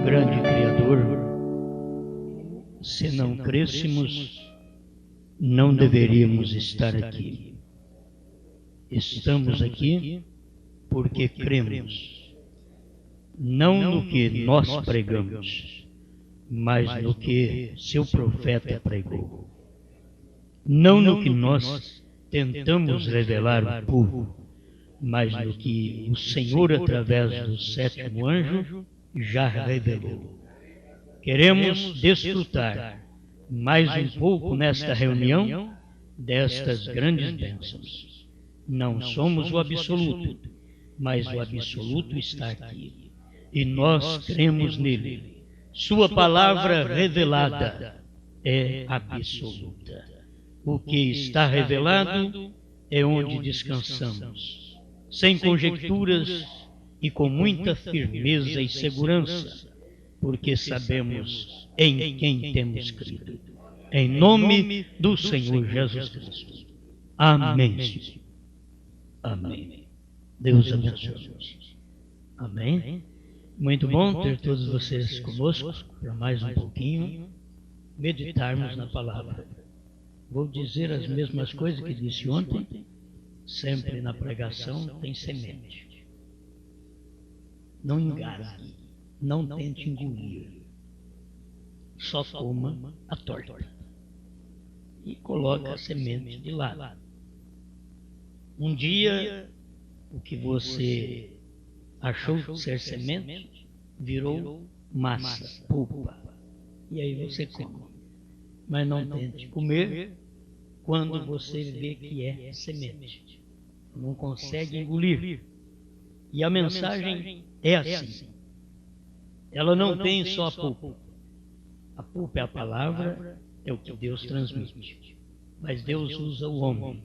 grande Criador, se não crêssemos, não deveríamos estar aqui. Estamos aqui porque cremos, não no que nós pregamos, mas no que seu profeta pregou. Não no que nós tentamos revelar ao povo, mas no que o Senhor, através do sétimo anjo, já revelou. Queremos desfrutar mais um pouco nesta reunião destas grandes bênçãos. Não somos o absoluto, mas o absoluto está aqui. E nós cremos nele. Sua palavra revelada é absoluta. O que está revelado é onde descansamos, sem conjecturas e com muita firmeza e segurança, porque sabemos em quem temos crido. Em nome do Senhor Jesus Cristo. Amém. Amém. Deus abençoe. Amém. Muito bom ter todos vocês conosco para mais um pouquinho meditarmos na palavra. Vou dizer as mesmas coisas que disse ontem. Sempre na pregação tem semente. Não engasgue, não tente engolir. Só coma a torta e coloque a semente de lado. Um dia, o que você achou ser semente virou massa, polpa, e aí você come. Mas não tente comer quando você vê que é semente. Não consegue engolir. E a mensagem é assim. Ela não tem só a polpa. A polpa é a palavra, é o que Deus transmite. Mas Deus usa o homem.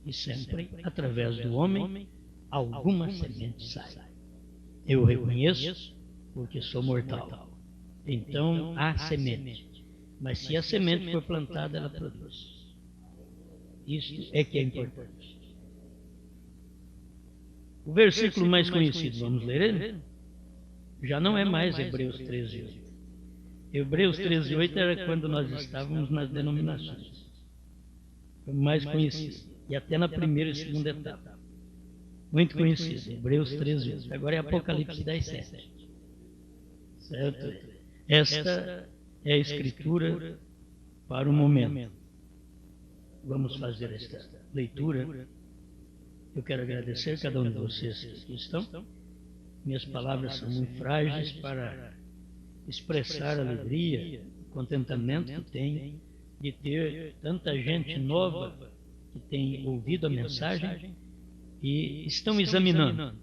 E sempre, através do homem, alguma semente sai. Eu reconheço porque sou mortal. Então há semente. Mas se a semente for plantada, ela produz. Isso é que é importante. O versículo mais conhecido, vamos ler ele? Já não é mais Hebreus 13:8. Hebreus 13:8 era quando nós estávamos nas denominações. Foi o mais conhecido. E até na primeira e segunda etapa. Muito conhecido, Hebreus 13:8. Agora é Apocalipse 10:7. Certo? Esta é a escritura para o momento. Vamos fazer esta leitura. Eu quero agradecer a cada um de vocês que aqui estão. Minhas palavras são muito frágeis para expressar a alegria, o contentamento que tenho de ter tanta gente nova que tem ouvido a mensagem e estão examinando.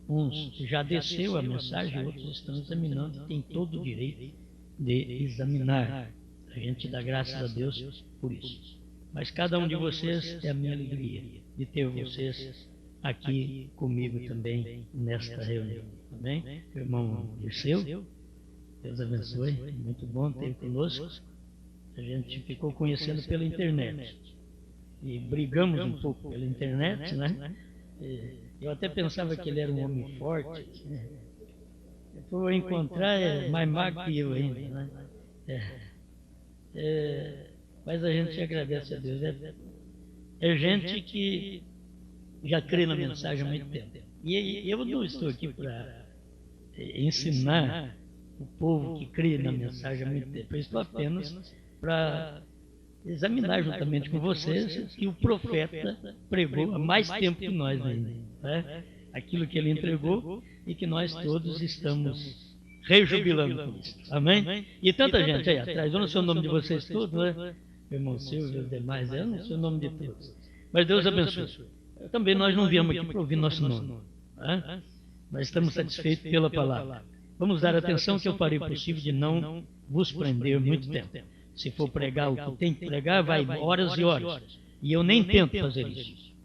Uns já desceu a mensagem, outros estão examinando e têm todo o direito de examinar. A gente dá graças a Deus por isso. Mas cada um de vocês é a minha alegria de ter vocês aqui comigo também nesta reunião. Amém? Irmão Dirceu, Deus abençoe. Muito bom ter conosco. A gente ficou conhecendo pela internet. E brigamos um pouco pela internet, né? Eu até pensava que ele era um homem forte. Depois eu encontrar é mais magro que eu ainda, né? Mas a gente agradece a Deus. É gente que já crê na mensagem há muito tempo. E eu não estou aqui para ensinar o povo que crê na mensagem há muito tempo. Eu estou apenas para examinar juntamente com vocês que o profeta pregou há mais tempo que nós ainda. Né? Aquilo que ele entregou e que nós todos estamos rejubilando com isso. Amém? E tanta gente aí atrás. Eu não sei o nome de vocês todos, né? Meu irmão Silvio e os demais, eu não sei o nome de todos. Mas Deus abençoe. Também nós não viemos aqui para ouvir nosso nome. Né? Mas estamos satisfeitos pela palavra. Vamos dar atenção que eu farei o possível de não vos prender muito tempo. Se for pregar o que tem que pregar, vai horas e horas. E eu nem tento fazer isso.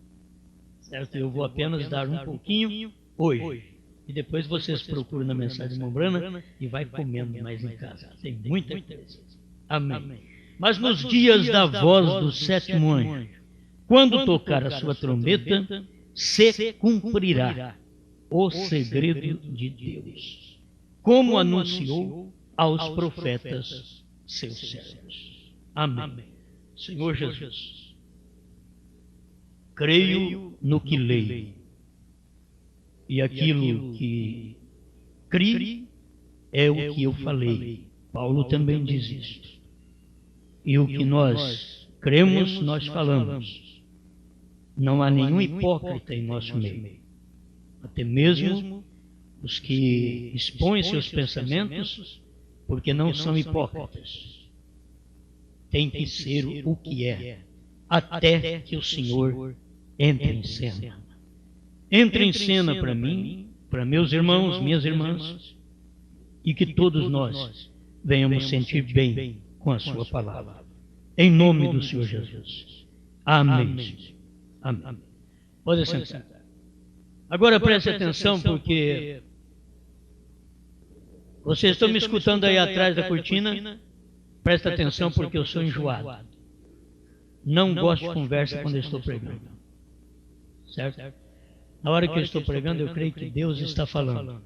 Certo? Eu vou apenas dar um pouquinho hoje. E depois vocês procuram na mensagem Mombrana e vai comendo mais em casa. Tem muita coisa. Amém. Mas nos dias da voz do sétimo anjo, quando tocar a sua trombeta, se cumprirá o segredo de Deus. como anunciou aos profetas seus servos. Amém. Senhor Jesus, creio no que leio, e aquilo que criei é o que eu falei. Paulo também diz isto. E o que nós cremos, nós falamos. Não há nenhum hipócrita em nosso meio. Até mesmo os que expõem seus pensamentos, porque não são hipócritas. Tem que ser o que é, até que o Senhor entre em cena. Entre em cena para mim, para meus irmãos, minhas irmãs, e que todos nós venhamos sentir bem com a sua palavra. Em nome do Senhor Jesus. Amém. Amém. Pode sentar. Agora preste atenção, porque vocês estão me escutando aí atrás da cortina. Presta atenção, porque eu sou enjoado. Não gosto de conversa quando eu estou pregando. Certo? Na hora que eu estou pregando, eu creio que Deus está falando.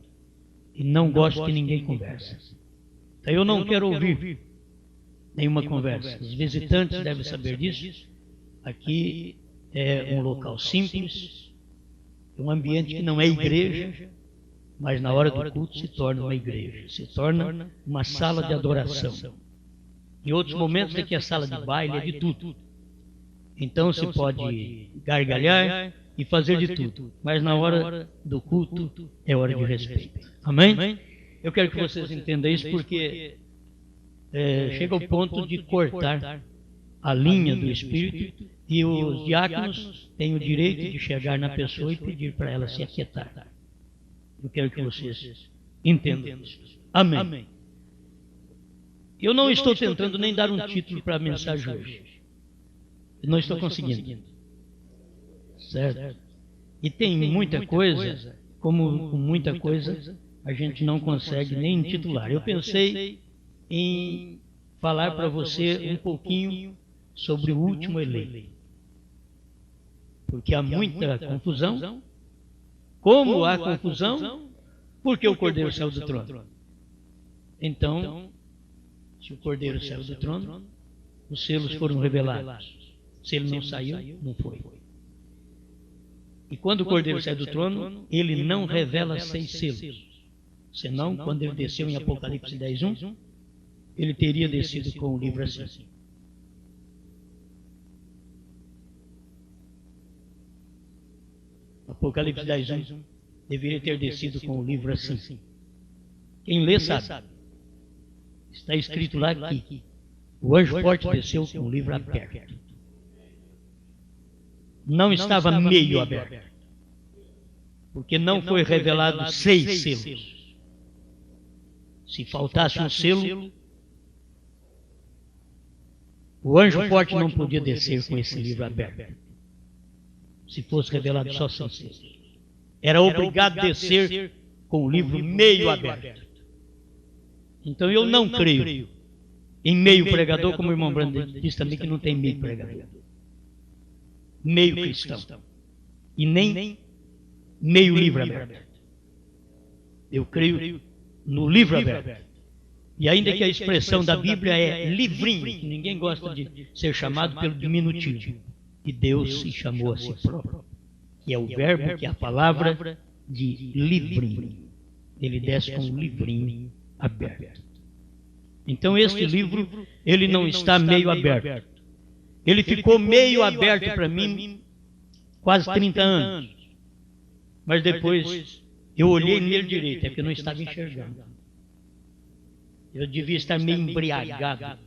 E não gosto que ninguém converse. Então eu não quero ouvir nenhuma conversa. Os visitantes devem saber disso. Aqui é um local simples, um ambiente que não é igreja, mas na hora do culto se torna uma igreja, se torna uma sala de adoração. Em outros momentos aqui é sala de baile, é de tudo. Então se pode gargalhar e fazer de tudo, mas na hora do culto é hora de respeito. Amém? Eu quero que vocês entendam isso, porque chega ao ponto de cortar a linha do Espírito, e os diáconos têm o direito de chegar na pessoa e pedir para ela se aquietar. Eu quero que vocês entendam isso. Amém. Eu não estou tentando nem dar um título para a mensagem hoje. Não estou conseguindo. Certo? E tem muita coisa, como com muita coisa, a gente não consegue nem intitular. Eu pensei em falar para você um pouquinho sobre o último eleito. Porque há muita confusão. Como há confusão? Porque o Cordeiro saiu do trono. Então, se o Cordeiro saiu do trono, os selos foram revelados. Se ele não saiu, não foi. E quando o Cordeiro sai do trono, ele não revela 6 selos. Senão, quando ele desceu em Apocalipse 10:1, ele teria descido com o livro assim. Apocalipse 10:1 deveria ter descido com o livro assim. Quem lê sabe. Está escrito lá que o anjo forte desceu com o livro aberto. Não estava meio aberto, porque não foi revelado 6 selos. Se faltasse um selo, o anjo forte não podia descer com esse livro aberto. Se fosse revelado só 6 selos. Era obrigado a descer com o livro meio aberto. Então eu não creio em meio pregador, como o irmão Brando diz também que não tem meio pregador. Meio cristão. E nem meio livro aberto. Eu creio no livro aberto. E ainda que a expressão da Bíblia é livrinho, que ninguém gosta de ser chamado pelo diminutivo. E Deus se chamou a si próprio, que é o verbo, que é a palavra de livrinho. Ele desce com um livrinho aberto. Então este livro, ele não está meio aberto. Ele ficou meio aberto para mim quase 30 anos. Mas depois eu olhei nele direito, é porque eu não estava enxergando. Eu devia estar meio embriagado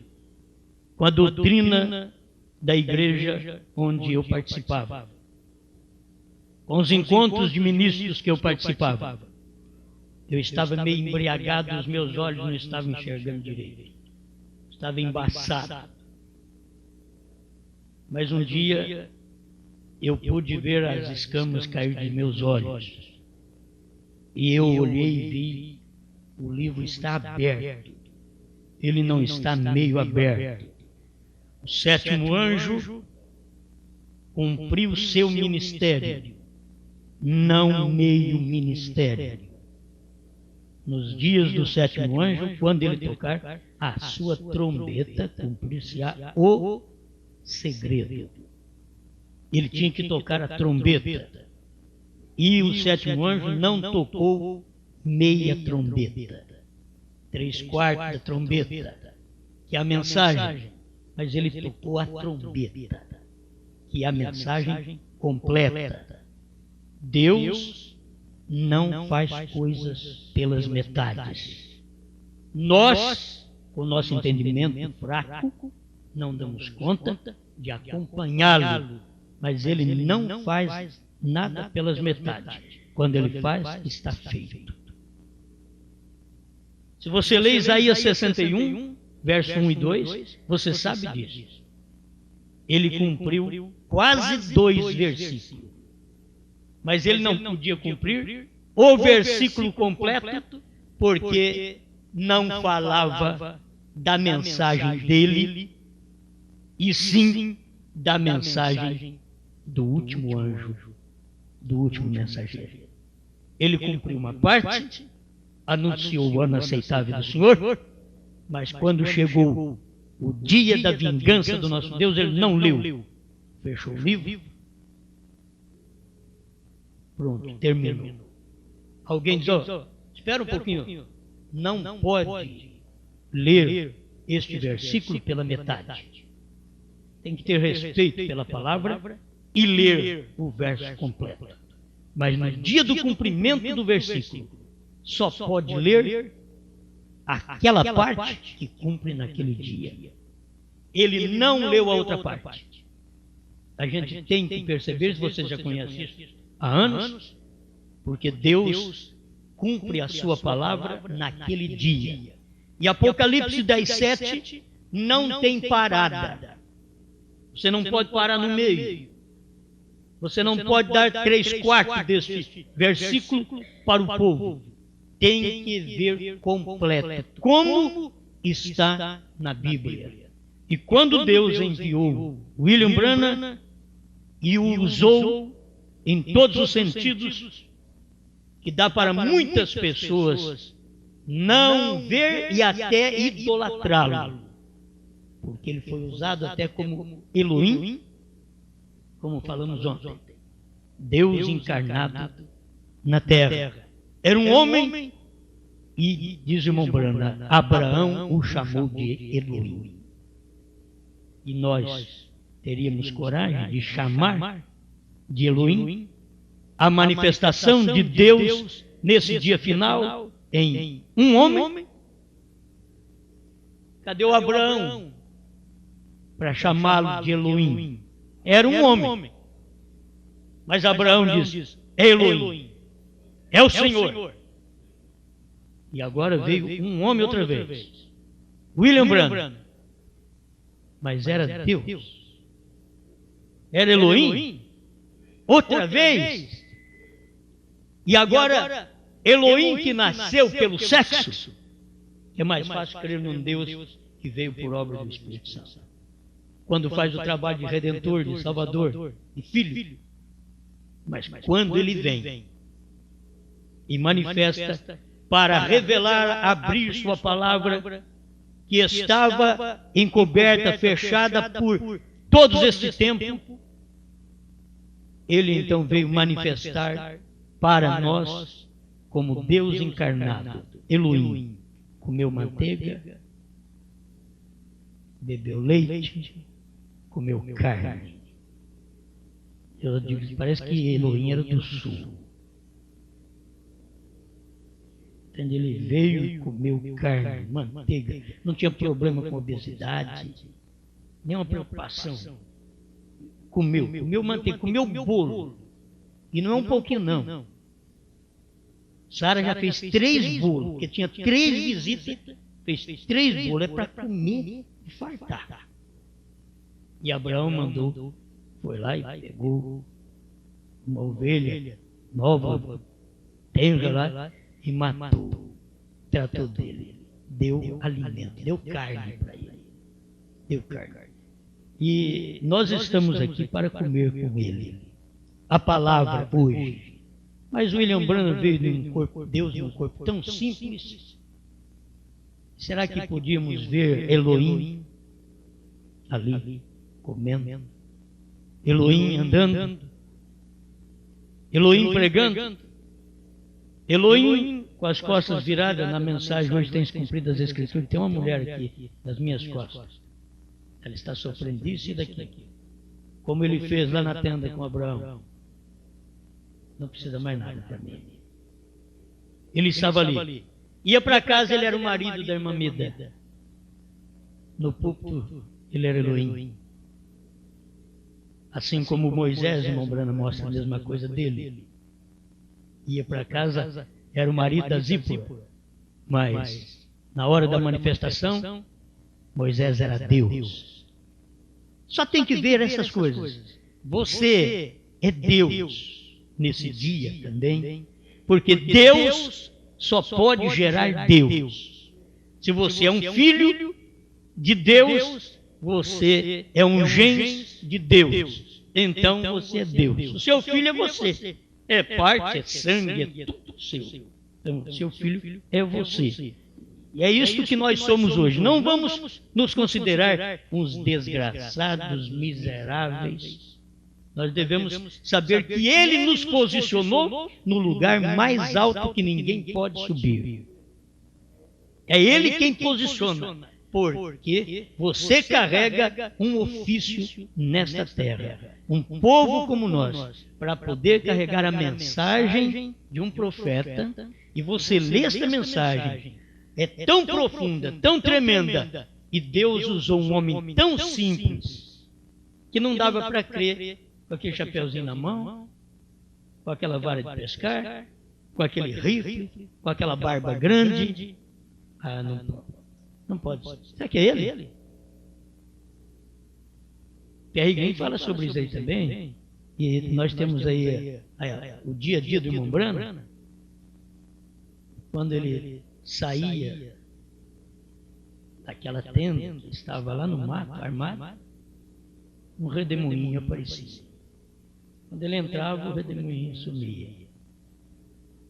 com a doutrina da igreja onde eu participava, com os encontros de ministros que eu participava. Eu estava meio embriagado, os meus olhos não estavam enxergando direito. Estava embaçado. Mas um dia eu pude ver as escamas cair dos meus olhos. E eu olhei e vi, o livro está aberto. Ele não está meio aberto. O 7º anjo cumpriu seu ministério, não meio ministério. nos dias do sétimo anjo, quando ele tocar a sua trombeta, cumprir-se-á o segredo. Ele tinha que tocar a trombeta. E o sétimo anjo não tocou meia trombeta, 3/4 da trombeta, que é a mensagem, mas ele tocou a trombeta, que é a mensagem completa. Deus não faz coisas pelas metades. Nós, com o nosso entendimento fraco, não damos conta de acompanhá-lo, mas ele não faz nada pelas metades. Quando ele faz, está feito. Se você lê Isaías 61, verso 1 e 2, você sabe disso. Ele cumpriu quase 2 versículos. Mas ele não podia cumprir o versículo completo, porque não falava da mensagem dele, e sim da mensagem do último anjo, do último mensageiro. Ele cumpriu uma parte, anunciou o ano aceitável do Senhor, mas quando chegou o dia da vingança do nosso Deus, ele não leu. Fechou o livro. Pronto, terminou. Alguém diz, espera um pouquinho. Não pode ler este versículo pela metade. Tem que ter respeito pela palavra e ler o verso completo. Mas no dia do cumprimento do versículo, só pode ler aquela parte que cumpre naquele dia. Ele não leu a outra parte. A gente tem que perceber, se você já conhece isso há anos, porque Deus cumpre a sua palavra naquele dia. E Apocalipse 10:7 não tem parada. Você não pode parar no meio. Você não pode dar 3/4 deste versículo para o povo. Tem que ver completo, como está na Bíblia. E quando Deus enviou William Branham e o usou em todos os sentidos, que dá para muitas pessoas não ver e até idolatrá-lo, porque ele foi usado até como Elohim, como falamos ontem, Deus encarnado na terra. Era um homem e, diz o irmão Branham, Abraão o chamou de Elohim. E nós teríamos coragem de chamar de Elohim a manifestação de Deus nesse dia final em um homem? Cadê o Abraão para chamá-lo de Elohim? Era um homem. Mas Abraão diz, é Elohim, é o Senhor. E agora veio um homem outra vez, William Branham. Mas era Deus. Era Elohim. Outra vez. E agora, Elohim que nasceu pelo sexo, é mais fácil crer num Deus que veio por obra do Espírito Santo. Quando faz o trabalho de Redentor, de Salvador, de Filho. Mas quando ele vem e manifesta para revelar, abrir sua palavra, que estava encoberta, fechada por todos este tempo, ele então veio manifestar para nós como Deus encarnado. Elohim comeu manteiga, bebeu leite, comeu carne. Eu digo, parece que Elohim era do sul. Ele veio e comeu carne, manteiga, não tinha problema com obesidade, nenhuma preocupação. Comeu manteiga, comeu bolo. E não é um pouquinho, não. Sara já fez 3 bolos, porque tinha 3 visitas, fez 3 bolos, é para comer e fartar. E Abraão mandou, foi lá e pegou uma ovelha nova, tenra lá, e matou, tratou dele, deu alimento, deu carne para ele, deu carne. E nós estamos aqui para comer com ele. A palavra hoje Mas William Branham veio de um corpo, Deus num corpo tão simples. Será que podíamos ver Elohim ali, comendo? Elohim andando? Elohim pregando? Elohim com as costas viradas? Na mensagem hoje tem se cumprido as Escrituras. Tem uma mulher aqui, nas minhas costas. Ela está sofrendo disso e daqui. Como ele fez lá na tenda com Abraão. Não precisa mais nada para mim. Ele estava ali. Ia para casa, ele era o marido da irmã Meda. No púlpito, ele era Elohim. Assim como Moisés, irmão Branham mostra a mesma coisa dele. Ia para casa, era o marido da Zípora. Mas, na hora da manifestação, Moisés era Deus. Só tem que ver essas coisas. Você é Deus nesse dia também, porque Deus só pode gerar Deus. Se você é um filho de Deus, você é um gens de Deus. Então você é Deus. O seu filho é você. É parte, é sangue, é tudo seu. Então, seu filho é você. E é isso que nós somos hoje. Não vamos nos considerar uns desgraçados, miseráveis. Nós devemos saber que Ele nos posicionou no lugar mais alto que ninguém pode subir. É Ele quem posiciona, porque você carrega um ofício nesta terra. Um povo como nós, para poder carregar a mensagem de um profeta, e você lê esta mensagem, é tão profunda, tão tremenda, e Deus usou um homem tão simples, que não dava para crer, com aquele chapeuzinho na mão, com aquela vara de pescar, com aquele rifle, com aquela barba grande. Ah, não pode. Será que é ele? Pierre Green fala sobre isso aí também. E nós temos aí o dia a dia do irmão Branham, quando ele saía daquela tenda, estava lá no mato, armado, um redemoinho aparecia. Quando ele entrava, o redemoinho sumia.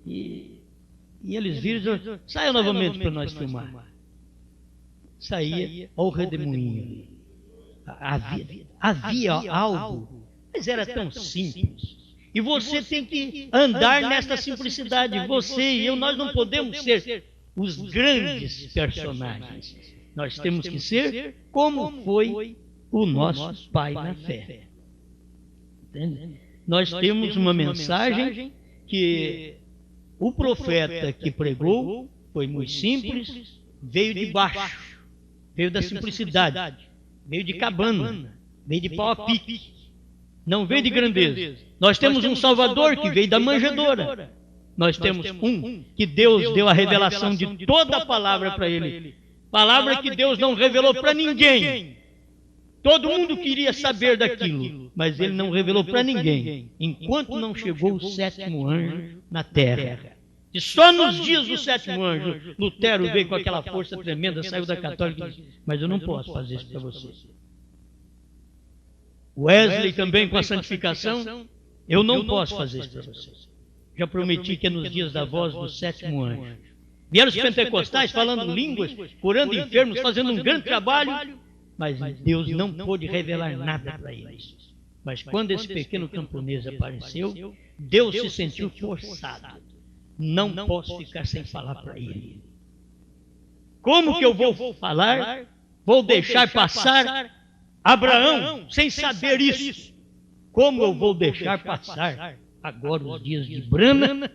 E eles viram, saia novamente para nós filmar. Saía, olha o redemoinho. Havia algo, mas era tão simples. E você tem que andar nesta simplicidade. Você e eu, nós não podemos ser os grandes personagens. Nós temos que ser como foi o nosso pai na fé. Entende? Nós temos uma mensagem que o profeta que pregou foi muito simples, veio de baixo, veio da simplicidade, veio de cabana, veio de pau a pique, não veio de grandeza. Nós temos um Salvador que veio da manjedoura. Nós temos um que Deus deu a revelação de toda a palavra para ele. Palavra que Deus não revelou para ninguém. Todo mundo queria saber daquilo, mas ele não revelou para ninguém, enquanto não chegou o sétimo anjo na terra. E só nos dias do sétimo anjo, Lutero veio com aquela força tremenda, saiu da católica e disse, mas eu não posso fazer isso para você. Wesley também com a santificação, eu não posso fazer isso para você. Já prometi que é nos dias da voz do sétimo anjo. Vieram os pentecostais falando línguas, curando enfermos, fazendo um grande trabalho, mas Deus não pôde revelar nada para eles. Mas quando esse pequeno camponês apareceu, Deus se sentiu forçado. Não posso ficar sem falar para ele. Como que eu vou falar? Vou deixar passar Abraão sem saber isso. Como eu vou deixar passar agora os dias de Branham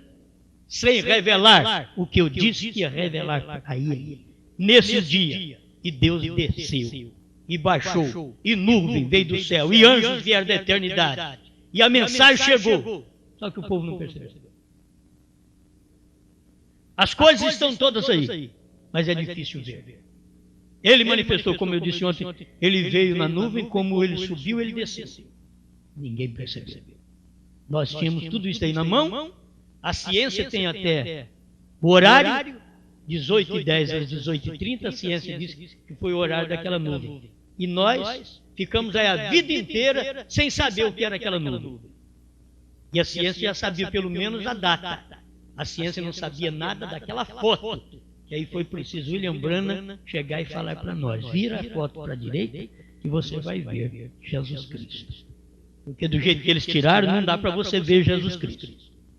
sem revelar o que eu disse que ia revelar para ele? Nesse dia, e Deus desceu. E baixou, e nuvem veio do céu, e anjos vieram da eternidade. E a mensagem chegou. Só que o povo não percebeu. As coisas estão todas aí, mas é difícil ver. Ele manifestou, como eu disse ontem, ele veio na nuvem, como ele subiu, ele desceu. Ninguém percebeu. Nós tínhamos tudo isso aí na mão, a ciência tem até o horário, 18h10 às 18h30, a ciência diz que foi o horário daquela nuvem. E nós ficamos aí a vida inteira sem saber o que era aquela nuvem. E a ciência já sabia pelo menos a data. A ciência não sabia nada daquela foto. E aí foi preciso William Branham chegar e falar para nós: vira a foto para a direita que você vai ver Jesus Cristo. Porque do jeito que eles tiraram, não dá para você ver Jesus Cristo.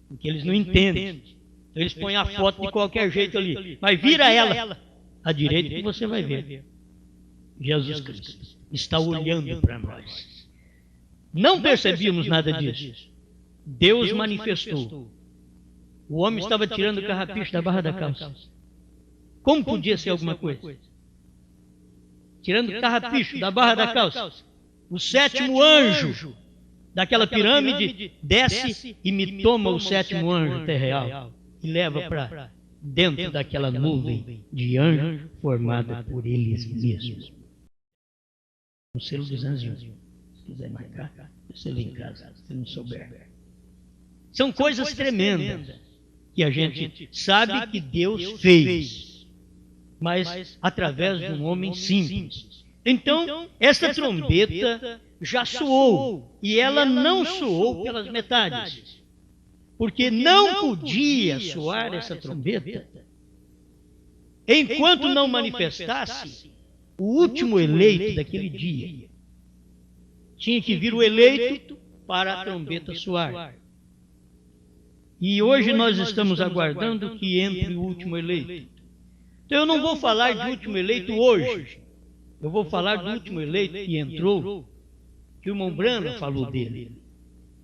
Porque eles não entendem. Então eles põem a foto de qualquer jeito ali. Mas vira ela à direita que você vai ver Jesus Cristo. Está olhando para nós. Não percebíamos nada disso. Deus manifestou. O homem estava tirando o carrapicho da barra da calça. Como podia ser alguma coisa? Tirando o carrapicho da barra da calça. O sétimo anjo daquela pirâmide desce e me toma o sétimo anjo até real e leva para dentro daquela nuvem de anjo formada por eles mesmos. O selo dos anjos. Se quiser marcar, você lê em casa, se não souber. São coisas tremendas que a gente sabe que Deus fez, mas através de um homem simples. Então, essa trombeta já soou, e ela não soou pelas metades, porque não podia soar essa trombeta enquanto não manifestasse o último eleito daquele dia. Tinha que vir o eleito para a trombeta soar. E hoje nós estamos aguardando que entre o último eleito. Então eu não vou falar de último eleito hoje. Eu vou falar do último eleito que entrou, que o irmão Branham falou dele.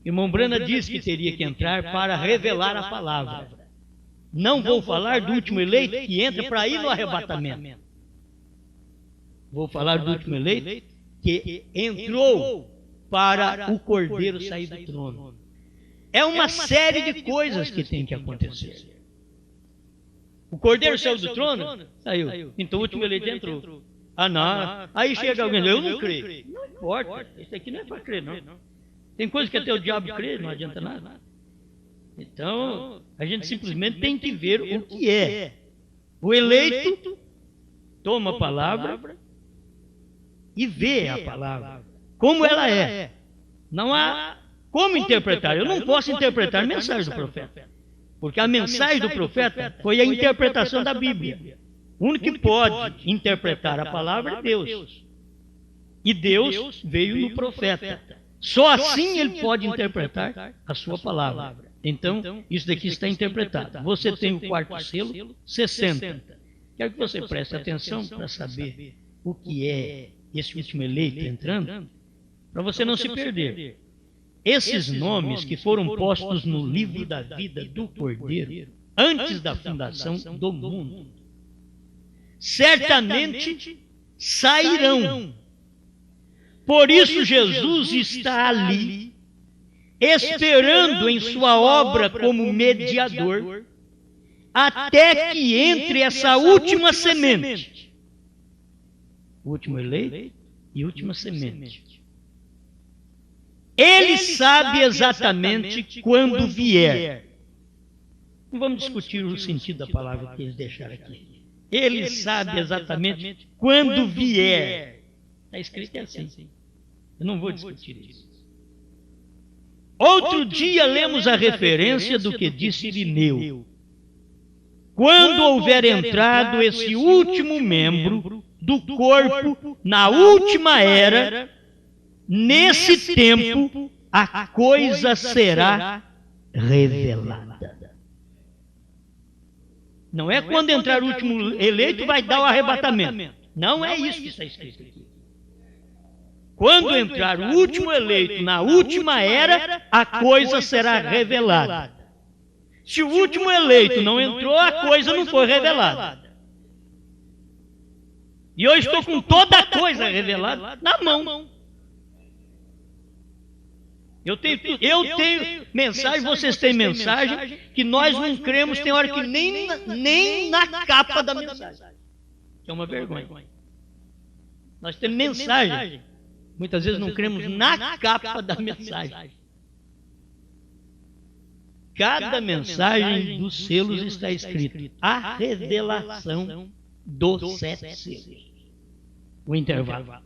O irmão Branham disse que teria que entrar para revelar a palavra. Não vou falar do último eleito que entra para ir no arrebatamento. Vou falar do último eleito que entrou para o Cordeiro sair do trono. É uma série de coisas que tem que acontecer. O Cordeiro saiu do trono? Saiu. Então o último eleito entrou. Ah, não. Aí chega alguém, eu não creio. Não importa, isso aqui não é para crer, não. Tem coisa que até o diabo crê, não adianta nada. Então, a gente simplesmente tem que ver o que é. O eleito toma a palavra e vê a palavra como ela é. Não há como interpretar. Eu não posso interpretar a mensagem do profeta, porque a mensagem do profeta foi a interpretação da Bíblia. O único que pode interpretar a palavra é Deus. E Deus veio no profeta. Só assim ele pode interpretar a sua palavra. Então, isso daqui está interpretado. Você tem o quarto selo, 60. Quero que você preste atenção para saber o que é esse último eleito entrando, para você não se perder. Esses nomes que foram postos no livro da vida do Cordeiro, antes da fundação do mundo, certamente sairão. Por isso Jesus está ali, esperando em sua obra como mediador, até que entre essa última semente. O último eleito e última semente. Ele sabe exatamente quando vier. Não vamos discutir o sentido da palavra que eles deixaram aqui. Ele sabe exatamente quando vier. Está escrito assim. Eu não vou discutir isso. Outro dia lemos a referência do que disse Irineu. Quando houver entrado esse último membro do corpo na última era, nesse tempo a coisa será revelada. Não é quando entrar o último eleito vai dar o arrebatamento. Não é isso que está escrito aqui. Quando entrar o último eleito na última era, a coisa será revelada. Se o último eleito não entrou, a coisa não foi revelada. E eu estou com toda a coisa revelada na mão. Eu tenho mensagem, vocês têm mensagem, que nós não cremos, tem hora que nem na capa da mensagem. Que é uma vergonha. Nós temos mensagem, muitas vezes não cremos na capa da mensagem. Cada mensagem dos selos está escrito a revelação dos 7 selos. O intervalo.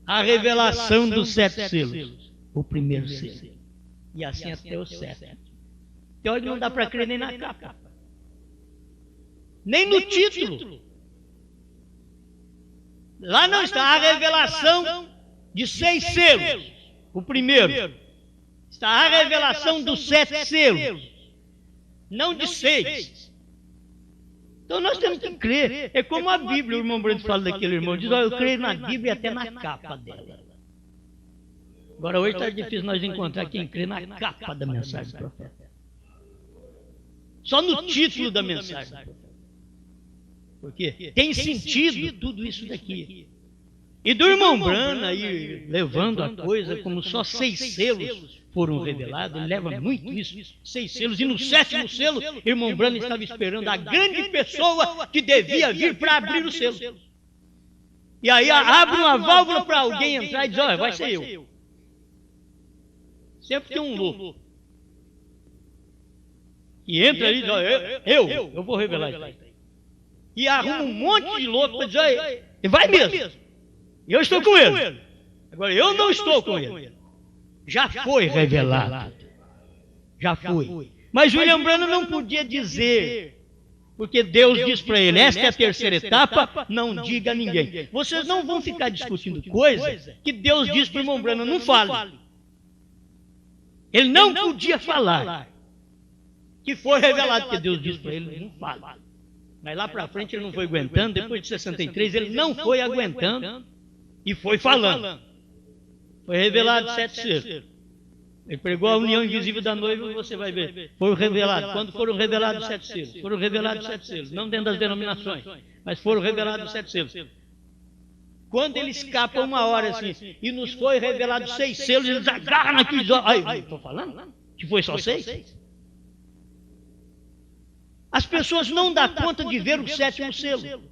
A revelação dos 7 selos. O primeiro selo. e assim até o sétimo. Então não dá para crer nem na capa, nem no título. Lá não está a revelação de 6 selos, o primeiro. Está a revelação dos 7 selos, não de 6. Então nós temos que crer. É como a Bíblia, o irmão Brando fala daquele irmão, diz, eu creio na Bíblia até na capa dela. Agora hoje está difícil nós encontrar quem crê na capa da mensagem do profeta. Só no título da mensagem. Porque tem sentido tudo isso daqui. E do irmão Brando aí, levando a coisa como só 6 selos foram revelados, ele leva muito isso, 6 selos, e no 7º selo, irmão Brando estava esperando a grande pessoa que devia vir para abrir o selo. E aí abre uma válvula para alguém entrar e diz, olha, vai ser eu. Sempre tem um louco. E entra ali e diz, eu vou revelar isso aí. E arruma um monte de louco para dizer, vai mesmo. E eu estou com ele. Agora eu não estou com ele. Já foi revelado. Já foi. Mas William Branham não podia dizer, porque Deus diz para ele, esta é a terceira etapa, não diga a ninguém. Vocês não vão ficar discutindo coisas que Deus diz para o irmão Branham, não fale. Ele não podia falar. Que foi revelado, porque Deus disse para ele, não fale. Mas lá para frente ele não foi aguentando, depois de 63 ele não foi aguentando e foi falando. Foi revelado 7 selos. Ele pregou a união invisível da noiva, você vai ver. Foi revelado. Quando foram revelados 7 selos? Foram revelados 7 selos. Não dentro das denominações, mas foram revelados 7 selos. Quando ele escapa uma hora assim, e nos foi revelado 6 selos, eles agarram naqueles olhos. Ai, estou falando? Que foi só 6? As pessoas não dão conta de ver o 7º selo.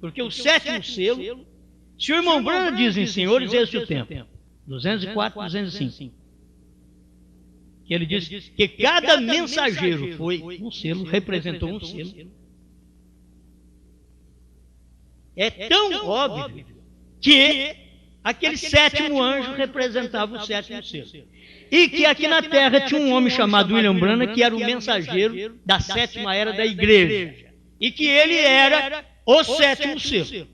Porque o 7º selo, se o irmão Branham diz em Senhores, este é o tempo. 204, 205. Que ele diz que cada mensageiro foi um selo, representou um selo. É tão óbvio que aquele 7º anjo representava o 7º selo. E que aqui na terra tinha um homem chamado William Branham, que era o mensageiro da 7ª era da igreja. E que ele era o 7º selo.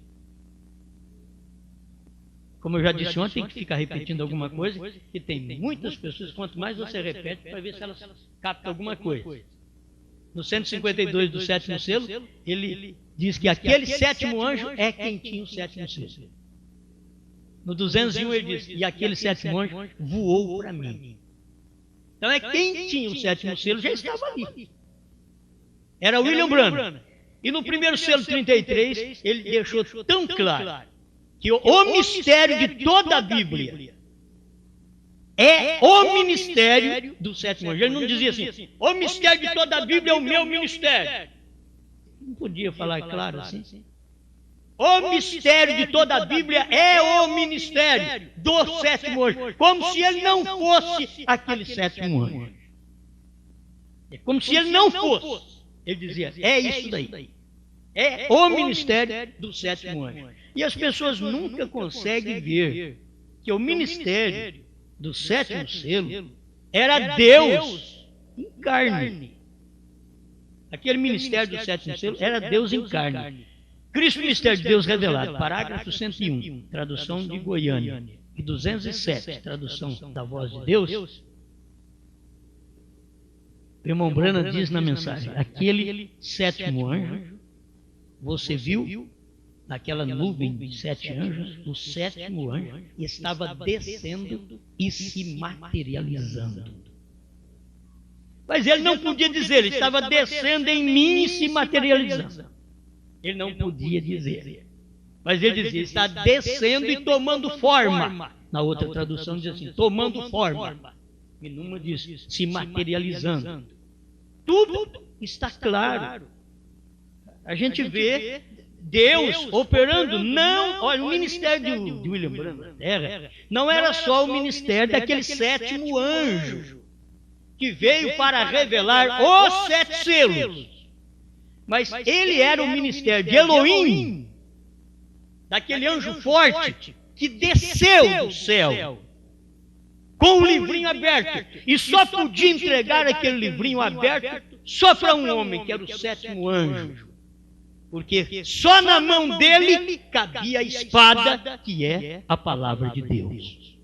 Como eu já disse ontem, tem que ficar repetindo alguma coisa, que tem muitas pessoas, quanto mais você repete, para ver se elas captam alguma coisa. No 152 do 7º selo, ele diz que aquele 7º anjo é quem tinha o 7º selo. No 201 ele diz, e aquele 7º anjo voou para mim. Então é quem tinha o 7º selo já estava ali. Era William Branham. E no primeiro selo 33, ele deixou tão claro que o mistério de toda a Bíblia é o ministério do 7º anjo. Ele não dizia assim, o mistério de toda a Bíblia é o meu ministério. Não podia falar claro assim. O mistério de toda a Bíblia é o ministério do 7º anjo. Como se ele não fosse aquele 7º anjo. É como se ele não fosse. Ele dizia, é isso daí. É o ministério do 7º anjo. E as pessoas nunca conseguem ver que o ministério do 7º selo era Deus em carne. Aquele ministério do 7º selo era Deus em carne. Cristo, Mistério de Deus Revelado, parágrafo 101, tradução de Goiânia, e 207, tradução da Voz de Deus. O irmão Branham diz na mensagem, aquele 7º anjo, você viu naquela nuvem de 7 anjos, o 7º anjo estava descendo e se materializando. Mas ele não podia dizer, ele estava descendo em mim e se materializando. Ele não podia dizer. Mas ele dizia, está descendo e tomando forma. Na outra tradução diz assim, tomando forma. E numa diz, se materializando. Tudo está claro. A gente vê Deus operando. Não, olha, o ministério de William Branham na terra não era só o ministério daquele 7º anjo que veio para revelar os 7 selos. Mas ele era o ministério de Elohim, daquele anjo forte que desceu do céu com o livrinho aberto, e só podia entregar aquele livrinho aberto só para um homem, que era o sétimo anjo. Porque só na mão dele cabia a espada, que é a palavra de Deus.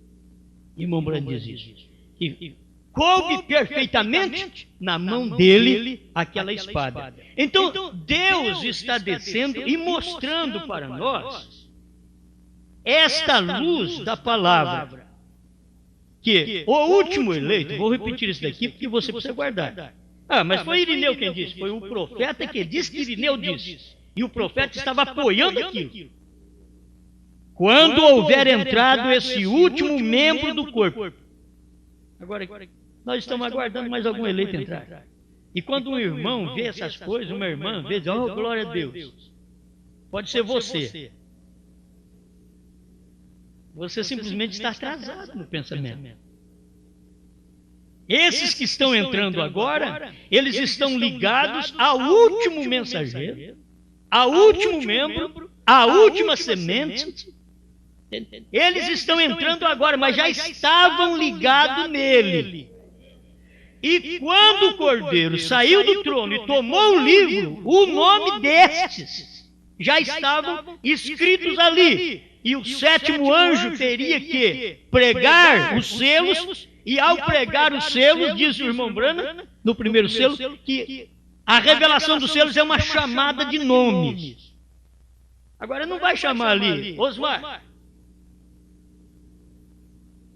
Irmão Branham diz isso. Que coube perfeitamente na mão dele aquela espada. Então, Deus está descendo e mostrando para nós esta luz da palavra. Que o último eleito, vou repetir isso daqui porque você precisa guardar. Mas foi Irineu quem disse, foi o profeta que disse que Irineu disse. E o profeta estava apoiando aquilo. Quando houver entrado esse último membro do corpo. Agora, nós estamos aguardando mais algum eleito entrar. E quando um irmão vê essas coisas, uma irmã vê, oh, glória a Deus. Pode ser você. Você simplesmente está atrasado no pensamento. Esses que estão entrando agora, eles estão ligados ao último mensageiro, ao último membro, à última semente. Eles estão entrando agora, mas já estavam ligados nele. E quando o Cordeiro saiu do trono e tomou o livro, o nome destes já estavam escritos ali. E o sétimo anjo teria que pregar os selos, e ao pregar os selos, diz o irmão Branham, no primeiro selo, que a revelação dos selos é uma chamada de nomes. Agora não vai chamar ali, Osmar.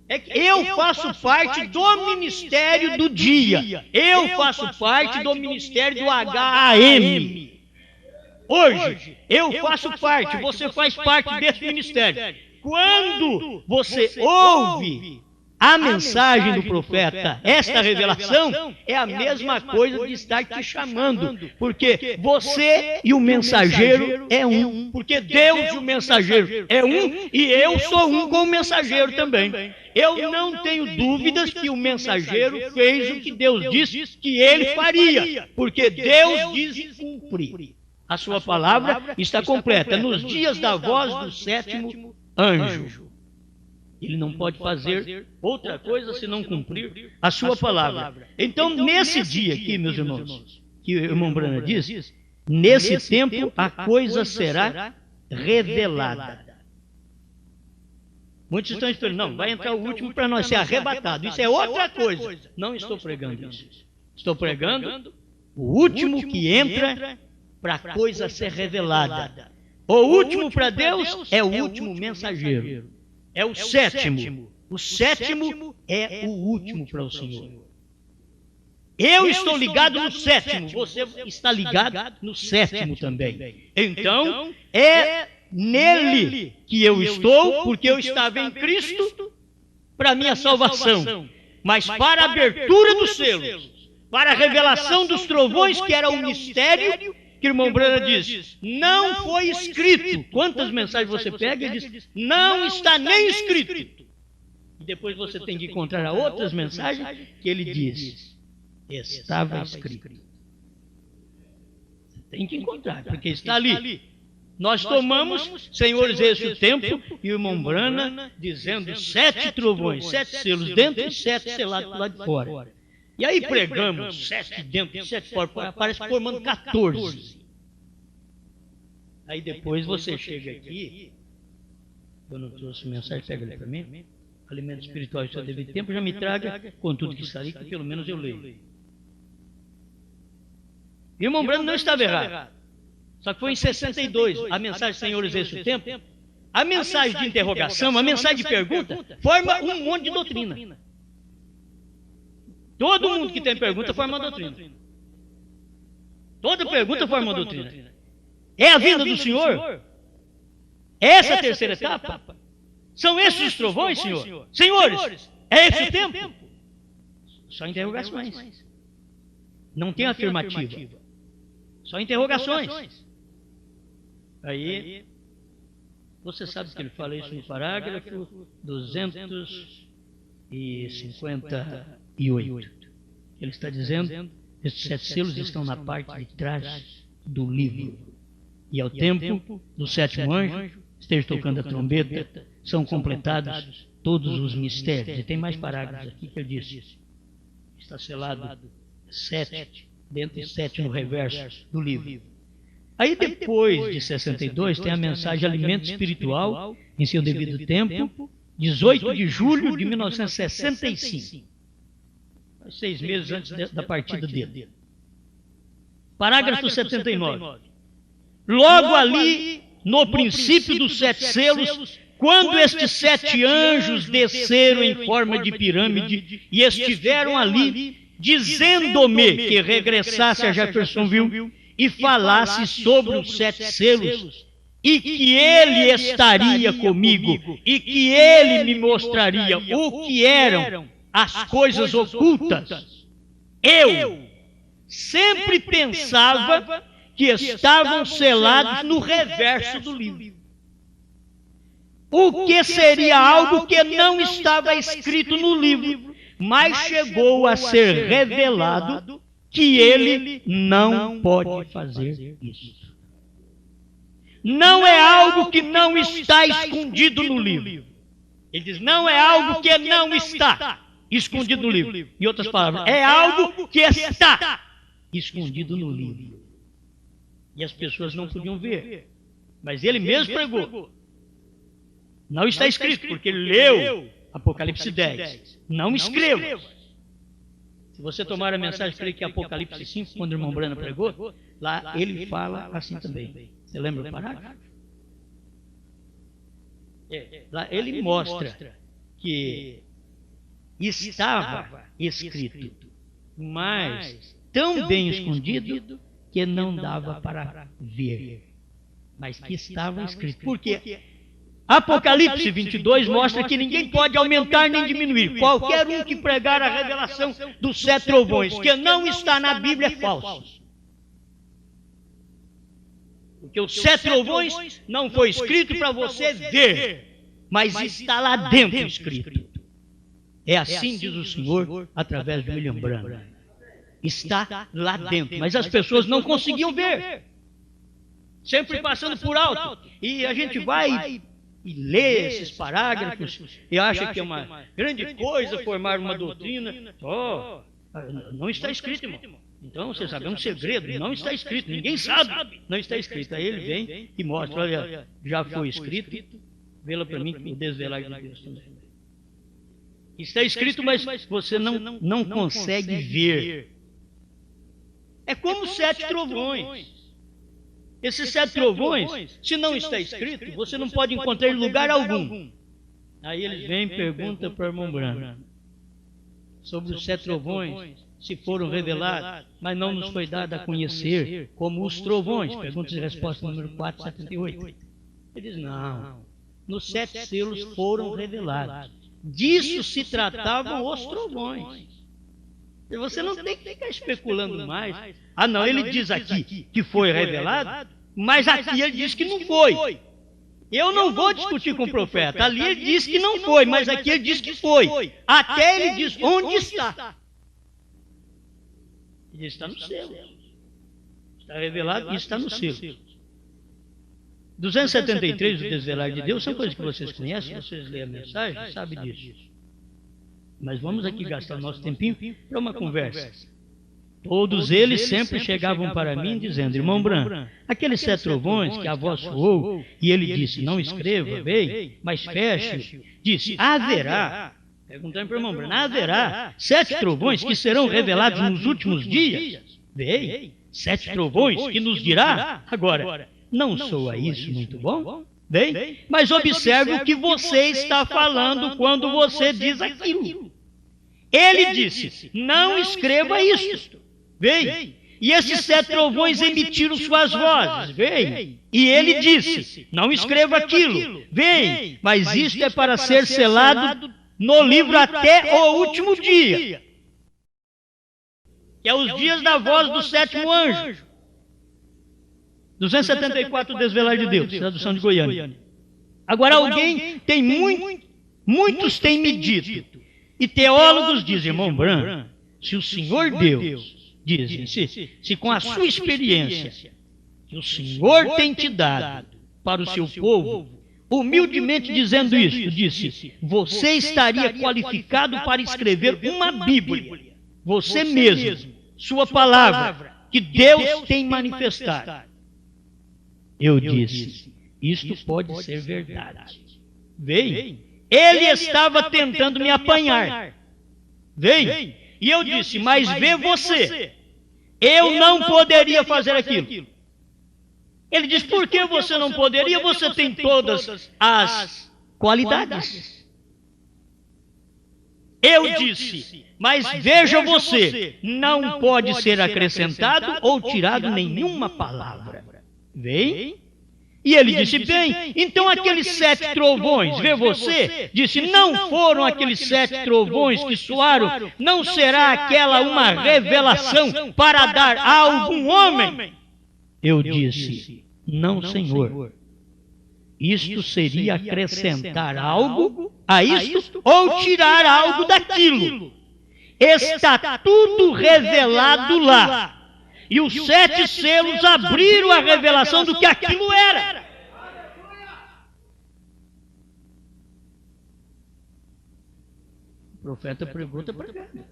É que eu faço parte do ministério do dia. Eu faço parte do ministério do HAM. Hoje, eu faço parte, você faz parte desse ministério. Quando você ouve a mensagem do profeta, esta revelação, é a mesma coisa de estar te chamando. Porque você e o mensageiro é um. Porque Deus e o mensageiro é um, e eu sou um com o mensageiro também. Eu não tenho dúvidas que o mensageiro fez o que Deus disse que ele faria. Porque Deus diz e cumpre. A sua palavra está completa. Nos dias da voz do sétimo anjo. Ele não pode fazer outra coisa senão cumprir a sua palavra. Então, nesse dia aqui, meus irmãos, que o irmão Branham diz, nesse tempo a coisa será revelada. Muitos estão esperando, não, vai entrar o último para nós ser arrebatado. Isso é outra coisa. Não estou pregando isso. Estou pregando o último que entra para a coisa ser revelada. O último para Deus é o último mensageiro. É o sétimo. O sétimo é o último para o Senhor. Eu estou ligado no sétimo. Você está ligado no sétimo também. Então, é nele que eu estou, porque eu estava em Cristo para a minha salvação. Mas para a abertura dos selos, para a revelação dos trovões, que era o mistério, que o irmão Branham diz, não foi escrito. Quantas mensagens você pega e diz, não está nem escrito. E depois você tem que encontrar outras mensagens que ele diz, estava escrito. Você tem que encontrar, porque está ali. Nós tomamos, senhores, esse tempo, e o irmão Branham dizendo 7 trovões, 7 selos dentro e 7 selados lá de fora. E aí pregamos 7 dentro, 7 fora, parece formando 14. Aí depois você chega aqui, eu não trouxe mensagem, pega ali para mim, alimento espiritual e seu devido tempo, já me traga com tudo que está ali, que pelo menos eu leio. E o irmão Branham não estava errado, só que foi em 62, a mensagem Senhores esse tempo, a mensagem de interrogação, a mensagem de pergunta, forma um monte de doutrina. Todo mundo que tem pergunta forma uma doutrina. Toda pergunta forma uma doutrina. É a vinda do Senhor? Essa é a terceira etapa? São esses os trovões, Senhor? Senhores, é esse o tempo? Só interrogações. Não tem afirmativa. Só interrogações. Aí, você sabe que ele fala isso no parágrafo 258. Ele está dizendo, esses 7 selos estão na parte de trás do livro. E ao tempo do sétimo anjo, esteja tocando a trombeta, são completados todos os mistérios. E tem mais parágrafos aqui que ele diz. Está selado 7, dentro de 7 no reverso do livro. Aí depois de 62 tem a mensagem Alimento Espiritual, em seu devido tempo, 18 de julho de 1965. 6 meses antes da partida dele. Parágrafo 79. Logo ali, no princípio dos 7 selos, quando estes 7 anjos desceram em forma de pirâmide e estiveram ali, dizendo-me que regressasse a Jeffersonville e falasse sobre os 7 selos, e que ele estaria comigo, e que ele me mostraria o que eram as coisas ocultas, eu sempre pensava que estavam selados no reverso do livro. O que seria algo que não estava escrito no livro, mas chegou a ser revelado que ele não pode fazer isso. Não é algo que não está escondido no livro. Ele diz, não é algo que não está escondido no livro. Em outras palavras, é algo que está escondido no livro. E as pessoas não podiam ver. Mas ele mesmo pregou. Não está escrito, porque ele leu Apocalipse 10. Não escreva. Se você tomar a mensagem, creio que Apocalipse 5, quando o irmão Brana pregou, lá ele fala assim também. Você lembra do parágrafo? Lá ele mostra que estava escrito, mas tão bem escondido que não dava para ver. Mas que estava escrito. Por quê? Apocalipse 22 mostra que ninguém pode aumentar nem diminuir. Qualquer um que pregar a revelação dos 7 trovões, que não está na Bíblia, é falso. Porque os 7 trovões não foi escrito para você ver, mas está lá dentro escrito. É assim diz o Senhor, através de William Branham. Está lá dentro, mas as pessoas não conseguiam ver. Sempre passando por alto. E a gente vai e lê esses parágrafos e acha que é uma grande coisa formar uma doutrina. Não está escrito, irmão. Então, você sabe, é um segredo, não está escrito, ninguém sabe, não está escrito. Aí ele vem e mostra, olha, já foi escrito, vê-la para mim que o desvelar de Deus também. Está escrito, mas você não consegue ver. É como 7 trovões. Esses 7 trovões, se não está escrito, você não pode encontrar em lugar algum. Aí eles vêm e perguntam para o irmão Branham sobre os 7 trovões, se foram revelados, mas não nos foi dado a conhecer como os trovões. Perguntas e respostas número 478. Ele diz, não, nos 7 selos foram revelados. Disso se tratavam os trovões. E você não tem que ficar especulando mais. Ah, não, ele diz aqui que foi revelado, mas aqui ele diz que não foi. Eu não vou discutir com o profeta. Ali ele diz que não foi, mas aqui ele diz que foi. Até ele diz onde está. Ele diz, está no selo. Está revelado e está no selo. 273 do Desvelar de Deus são coisas que vocês conhecem, vocês leem a mensagem, sabem disso. Mas vamos aqui gastar o nosso tempinho para uma conversa. Todos eles sempre chegavam para mim dizendo, irmão Branham, aqueles 7 trovões que a voz soou, e ele disse, não escreva, veio, mas feche, disse, haverá, perguntando para o irmão Branham, haverá 7 trovões que serão revelados nos últimos dias? Veio, 7 trovões que nos dirá? Agora, não soa isso muito bom? Bem, mas observe o que você está falando quando você diz aquilo. Ele disse, não escreva isto. Veio. E esses 7 trovões emitiram suas vozes. Veio. E ele disse, não escreva aquilo. Vem, mas isto é para ser selado no livro até o último dia. Que é os dias da voz do 7º anjo. 274 do Desvelar de Deus, tradução de Goiânia. Agora alguém tem muitos têm me dito, e teólogos dizem, irmão Branham, se o Senhor Deus, dizem, se com a sua experiência que o Senhor tem te dado para o seu povo, humildemente dizendo isso, disse: você estaria qualificado para escrever uma Bíblia, você mesmo, sua palavra, que Deus tem manifestado. Eu disse: isto pode ser verdade. Veio. Ele estava tentando me apanhar. Veio. E eu disse: mas vê você, eu não poderia fazer aquilo. Ele disse: por que você não poderia? Você tem todas as qualidades. Eu disse: mas veja você, não pode ser acrescentado ou tirado nenhuma palavra. Vem? E ele disse: bem, então aqueles 7 trovões, vê você? Disse: não foram aqueles 7 trovões que soaram, não será aquela uma revelação para dar a algum homem? Eu disse: não, Senhor. Isto seria acrescentar algo a isto ou tirar algo daquilo. Está tudo revelado lá. E os 7 selos abriram a revelação do que aquilo era. O profeta pergunta para ele: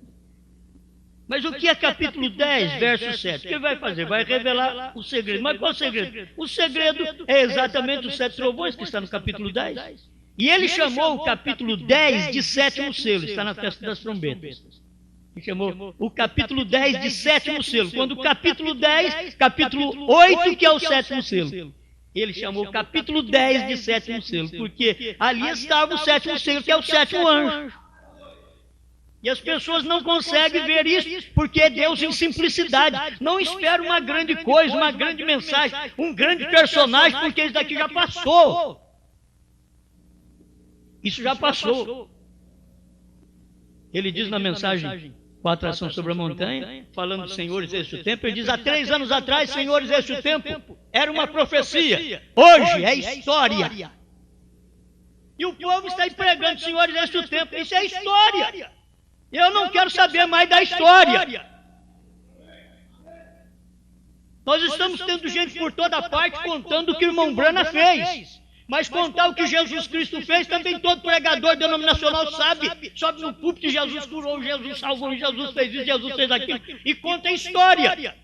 mas o que é capítulo 10, verso 7? O que ele vai fazer? Vai revelar o segredo. Mas qual o segredo? O segredo é exatamente os 7 trovões que está no capítulo 10. E ele chamou o capítulo 10 de 7º selo. Está na festa das trombetas. Ele chamou o capítulo 10 de 7º selo. Quando o capítulo 10, capítulo 8, que é o 7º selo. Ele chamou o capítulo 10 de 7º selo, porque ali estava o 7º selo, que é o 7º anjo. E as pessoas não conseguem ver isso, porque é Deus em simplicidade. Não espera uma grande coisa, uma grande mensagem, um grande personagem, porque isso daqui já passou. Isso já passou. Ele diz na mensagem com a atração sobre a montanha, falando dos senhores este o tempo, ele diz: há 3 anos atrás, senhores, este o tempo era uma profecia. Hoje é história. E o povo está aí pregando: senhores, este o tempo. Isso é história. Eu não quero saber mais da história. Nós estamos tendo gente por toda parte contando o que o irmão Brana fez. Mas contar o que Jesus Cristo fez, também todo pregador denominacional sabe. Sobe no púlpito: Jesus curou, Jesus salvou, Jesus fez isso, Jesus fez aquilo. E conta a história.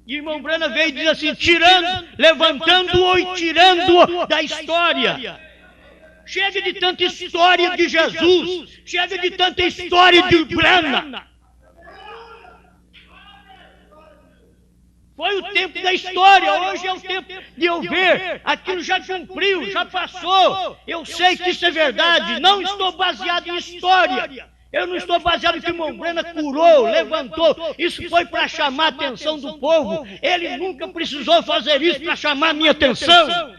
E o irmão Brana veio e diz assim: tirando, levantando-o e tirando-o da história. Chega de tanta história de Jesus. Chega de tanta história de Brana. Foi o tempo da história, hoje é o tempo de eu ver. Aquilo já cumpriu, já passou. Eu sei que isso é verdade. Não estou baseado em história. Eu não estou baseado em que o irmão Brana curou, levantou. Isso foi para chamar a atenção do povo. Ele nunca precisou fazer isso para chamar a minha atenção.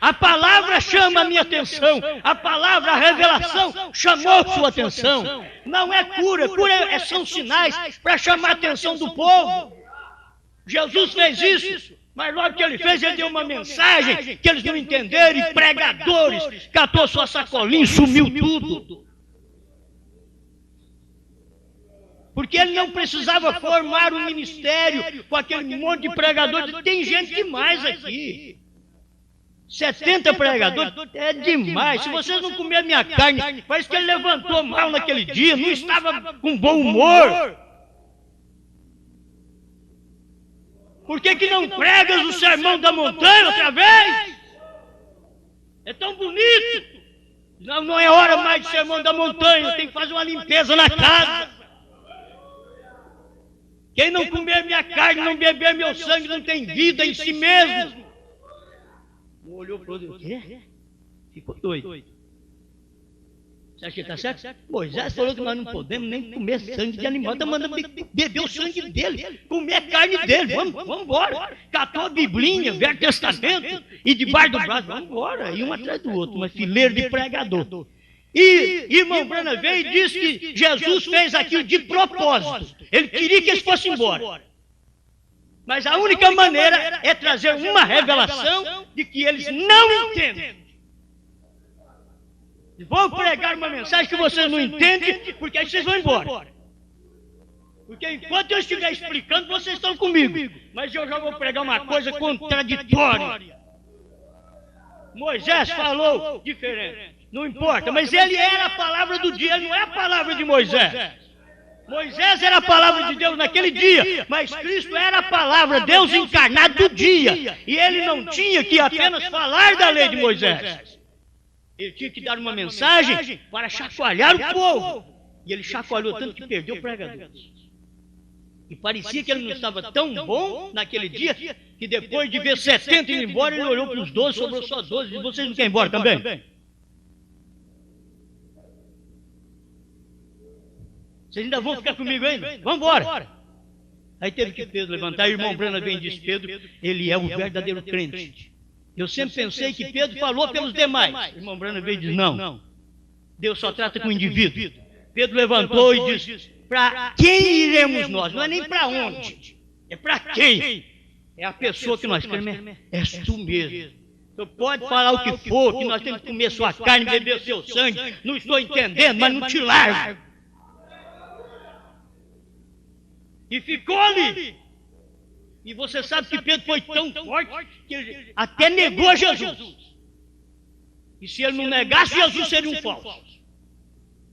A palavra chama a minha atenção. A palavra, a revelação, chamou sua atenção. Não é cura, são sinais para chamar a atenção do povo. Jesus fez isso, mas logo que ele fez, ele deu uma mensagem que eles não entenderam, e pregadores, catou sua sacolinha e sumiu tudo. Porque ele não precisava formar um ministério com aquele monte de pregadores. Tem gente demais aqui. 70 pregadores é demais. Se vocês não comerem minha carne, parece que ele levantou mal naquele dia, não estava com bom humor. Por que não pregas o sermão da montanha outra vez? É tão bonito. Não é hora mais de sermão da montanha, tem que fazer uma limpeza na casa. Quem não comer minha carne, não beber meu sangue, não tem vida em si mesmo. Olhou para o outro: o quê? Ficou doido. Você acha que está certo? Moisés falou que nós não podemos nem comer sangue de animal. Está mandando beber o sangue dele, comer a carne dele. Vamos embora. Catou a Biblinha, Velho Testamento, e debaixo do braço, vamos embora. E um atrás do outro, uma fileira de pregador. E irmão Brana veio e disse que Jesus fez aquilo de propósito. Ele queria que eles fossem embora. Mas a única maneira é trazer uma revelação de que eles não entendem. Vou pregar uma mensagem que vocês não entendem, porque aí vocês vão embora. Porque enquanto eu estiver explicando, vocês estão comigo. Mas eu já vou pregar uma coisa contraditória. Moisés falou diferente. Não importa, mas ele era a palavra do dia, ele não é a palavra de Moisés. Moisés era a palavra de Deus naquele dia, mas Cristo era a palavra, Deus encarnado do dia. E ele não tinha que apenas falar da lei de Moisés. Ele tinha que dar uma mensagem para chacoalhar o povo. E ele chacoalhou tanto que perdeu pregadores. E parecia que ele não estava tão bom naquele dia, que depois de ver 70 indo embora, ele olhou para os 12, sobrou só 12, e disse, vocês não querem ir embora também? Vocês ainda vão ficar comigo ainda? Vamos embora! Aí teve que Pedro levantar, e o irmão Branham bem disse, Pedro, ele é o verdadeiro crente. Eu sempre pensei que Pedro falou pelos demais. O irmão Branham veio e disse, não, Deus só trata com o indivíduo. Pedro levantou e disse, para quem iremos nós? Não é nem para onde, é para quem? É a pessoa que nós queremos, és tu mesmo. Você pode falar o que for, que nós temos que comer sua carne, beber seu sangue, não estou entendendo, mas não te largo. E ficou ali. E você sabe que Pedro foi tão forte que ele até negou Jesus. E se ele não negasse, Jesus seria um falso.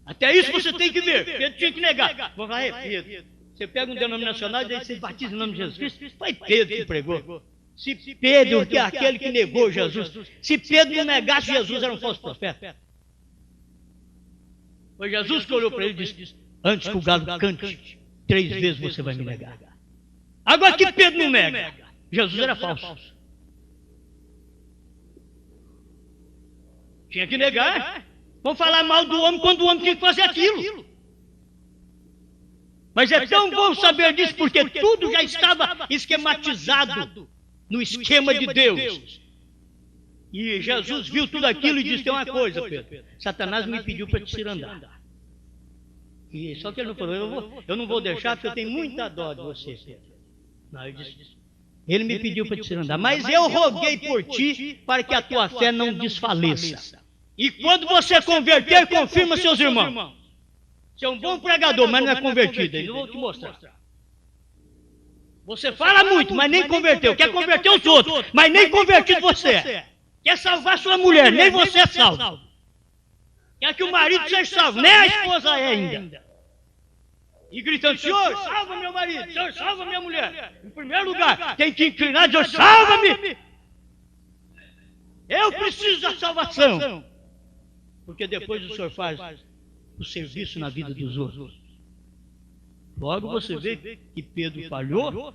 Até isso você tem que ver. Pedro tinha que negar. Vou falar, Pedro, você pega um denominacional e daí você batiza em nome de Jesus Cristo. Foi Pedro que pregou. Se Pedro, que é aquele que negou Jesus, se Pedro não negasse Jesus, era um falso profeta. Foi Jesus que olhou para ele e disse, antes que o galo cante, 3 vezes você vai me negar. Agora que Pedro não nega, Jesus era falso. Tinha que negar. Vamos falar mal do homem quando o homem tinha que fazer aquilo. Mas é tão bom saber disso, porque tudo já estava esquematizado no esquema de Deus. E Jesus viu tudo aquilo e disse, tem uma coisa, Pedro, Satanás me pediu para te cirandar. E só que ele não falou, eu não vou deixar porque eu tenho muita dó de você, Pedro. Não, ele me pediu para te cirandar, mas eu roguei por ti para que a tua fé não desfaleça. E quando você converter, confirma seus irmãos. Você é um bom pregador, mas não é convertido. Eu vou te mostrar. Você fala muito, mas nem converteu. Quer converter os outros, mas nem convertido você é. Quer salvar sua mulher, nem você é salvo. Quer que o marido seja salvo, nem a esposa é ainda. E gritando, Senhor, salva meu marido, Senhor, salva minha mulher. Em primeiro lugar, tem que inclinar e dizer, salva-me. Eu preciso da salvação. Porque depois o Senhor faz o serviço na vida dos outros. Logo você vê que Pedro falhou,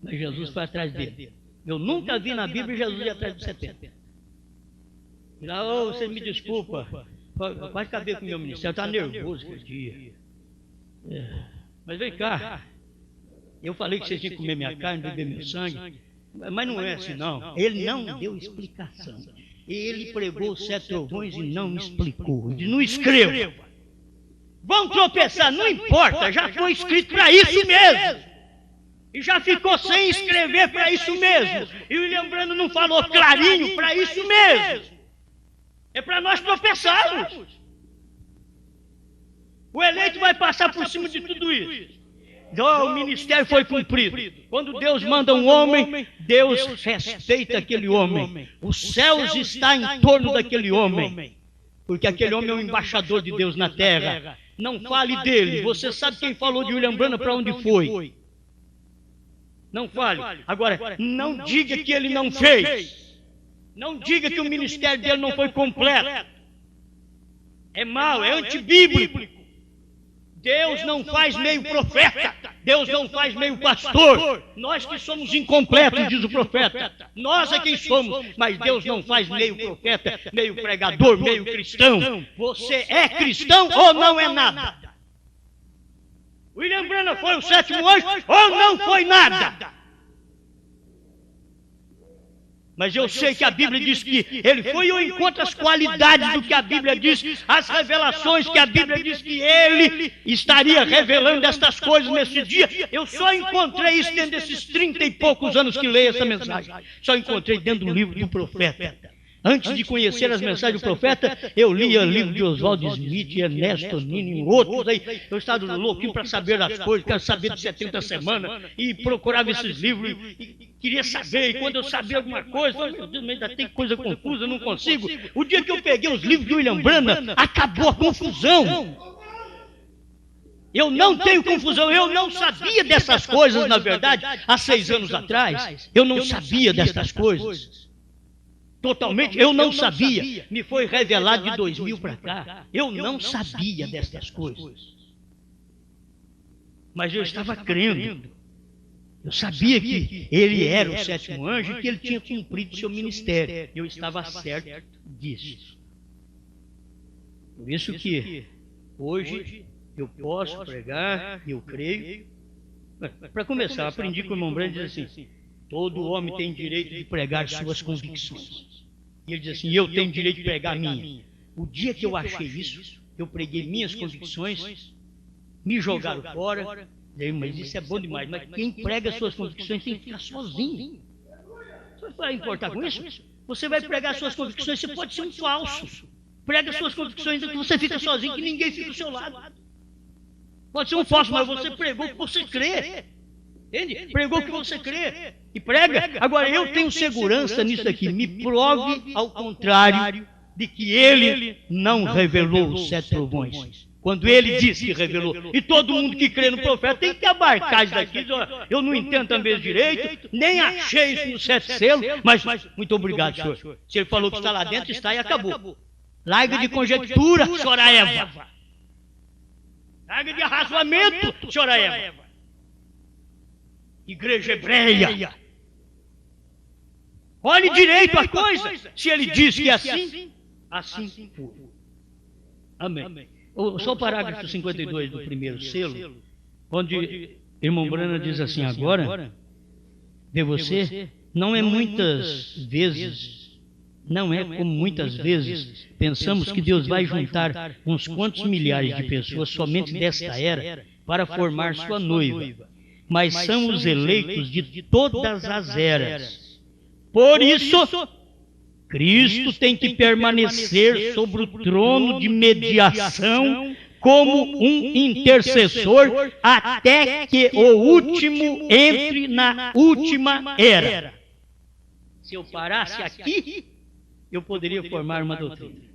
mas Jesus foi atrás dele. Eu nunca vi na Bíblia Jesus ir atrás de 70. E lá, você me desculpa, pode caber com o meu ministério, está nervoso aquele dia. Mas vem cá, eu falei que você tinha que comer minha carne, beber meu sangue, mas não é assim não. Ele não deu explicação. Ele pregou os 7 trovões e não explicou. Ele não escreva. Vão tropeçar, não importa, já foi escrito para isso mesmo. E já ficou sem escrever para isso mesmo. E o William Branham não falou clarinho para isso mesmo. É para nós tropeçarmos. O eleito vai passar por cima de tudo isso. O ministério foi cumprido. Quando Deus manda um homem, Deus respeita aquele homem. Os céus estão em torno daquele homem. Porque aquele homem é o embaixador de Deus na terra. Não fale dele. Você sabe quem falou de William Branham para onde foi. Não fale. Agora, não diga que ele não fez. Não diga que o ministério dele não foi completo. É mau, é antibíblico. Deus não faz meio profeta, Deus não faz meio pastor. Nós que somos incompletos, diz o profeta. Nós é quem somos, mas Deus não faz meio profeta, meio pregador, meio cristão. Você é cristão ou não é nada? William Branham foi o 7º anjo ou não foi nada? Mas eu sei que a Bíblia diz que ele foi ao encontro das qualidades do que a Bíblia diz, as revelações que a Bíblia diz que ele estaria revelando estas coisas nesse dia. Eu só encontrei isso dentro desses 30 e poucos anos que leio essa mensagem. Só encontrei dentro do livro do profeta. Antes de conhecer as mensagens do profeta, eu lia livro de Oswald Smith, Ernesto Nini, outros aí. Eu estava louquinho para saber das coisas, quero saber de 70 semanas, e procurava esses livros, e queria saber, e quando eu sabia alguma coisa, eu, meu Deus, mas ainda tem coisa confusa, não consigo. O dia que eu peguei os livros de William Branham, acabou a confusão. Eu não tenho confusão, eu não sabia dessas coisas, na verdade, há 6 anos atrás, eu não sabia dessas coisas. Totalmente, eu não sabia. Me foi revelado de 2000 para cá. Eu não sabia dessas coisas. Mas eu estava crendo. Eu sabia que ele era o 7º anjo e que ele tinha cumprido seu ministério. Eu estava certo disso. Por isso que hoje eu posso pregar, eu creio. Para começar, aprendi com o irmão Branham, diz assim: todo homem tem direito de pregar suas convicções. E ele diz assim: eu tenho direito de pregar a minha. O dia que eu achei isso, eu preguei minhas convicções, me jogaram fora. Mas isso é bom demais. Mas quem prega suas convicções tem que ficar sozinho. Você vai importar com isso? Você vai pregar suas convicções, você pode ser um falso. Prega suas convicções, então você fica sozinho, que ninguém fica do seu lado. Pode ser um falso, mas você pregou o que você crê. Entende? Pregou o que você crê. E prega. Agora, eu tenho segurança nisso aqui. Me prove ao contrário de que ele não revelou os 7 trovões. Quando ele disse que revelou. E todo mundo que crê no profeta tem que abarcar isso daqui. Eu não entendo também direito, nem achei isso no 7 selos, mas muito obrigado, senhor. Se ele falou que está lá dentro, está e acabou. Larga de conjectura, senhora Eva. Larga de arrazoamento, senhora Eva. Igreja hebreia. Olhe direito a coisa. Se ele diz que é assim, assim foi. Amém. Só o parágrafo 52 do primeiro selo, onde irmão Branham diz assim: agora, vê você, não é como muitas vezes pensamos que Deus vai juntar uns quantos milhares de pessoas somente desta era para formar sua noiva, mas são os eleitos de todas as eras. Por isso, Cristo tem que permanecer sobre o trono de mediação como um intercessor até que o último entre na última era. Se eu parasse aqui, eu poderia formar uma doutrina.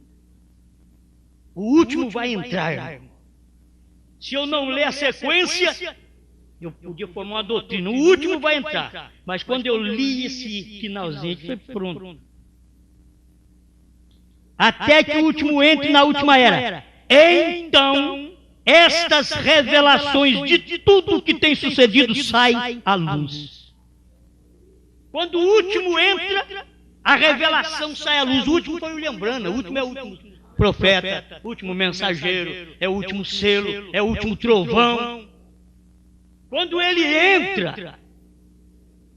O último vai entrar. Se eu não ler a sequência, eu podia formar uma doutrina. O último vai entrar. Mas quando eu li esse finalzinho, foi pronto. Até que o último entre na última era. Então, estas revelações de tudo o que tem sucedido saem à luz. Quando o último entra, a revelação sai à luz. O último foi o William Branham, o último é o último profeta, o último mensageiro, é o último selo, é o último trovão. Quando ele entra,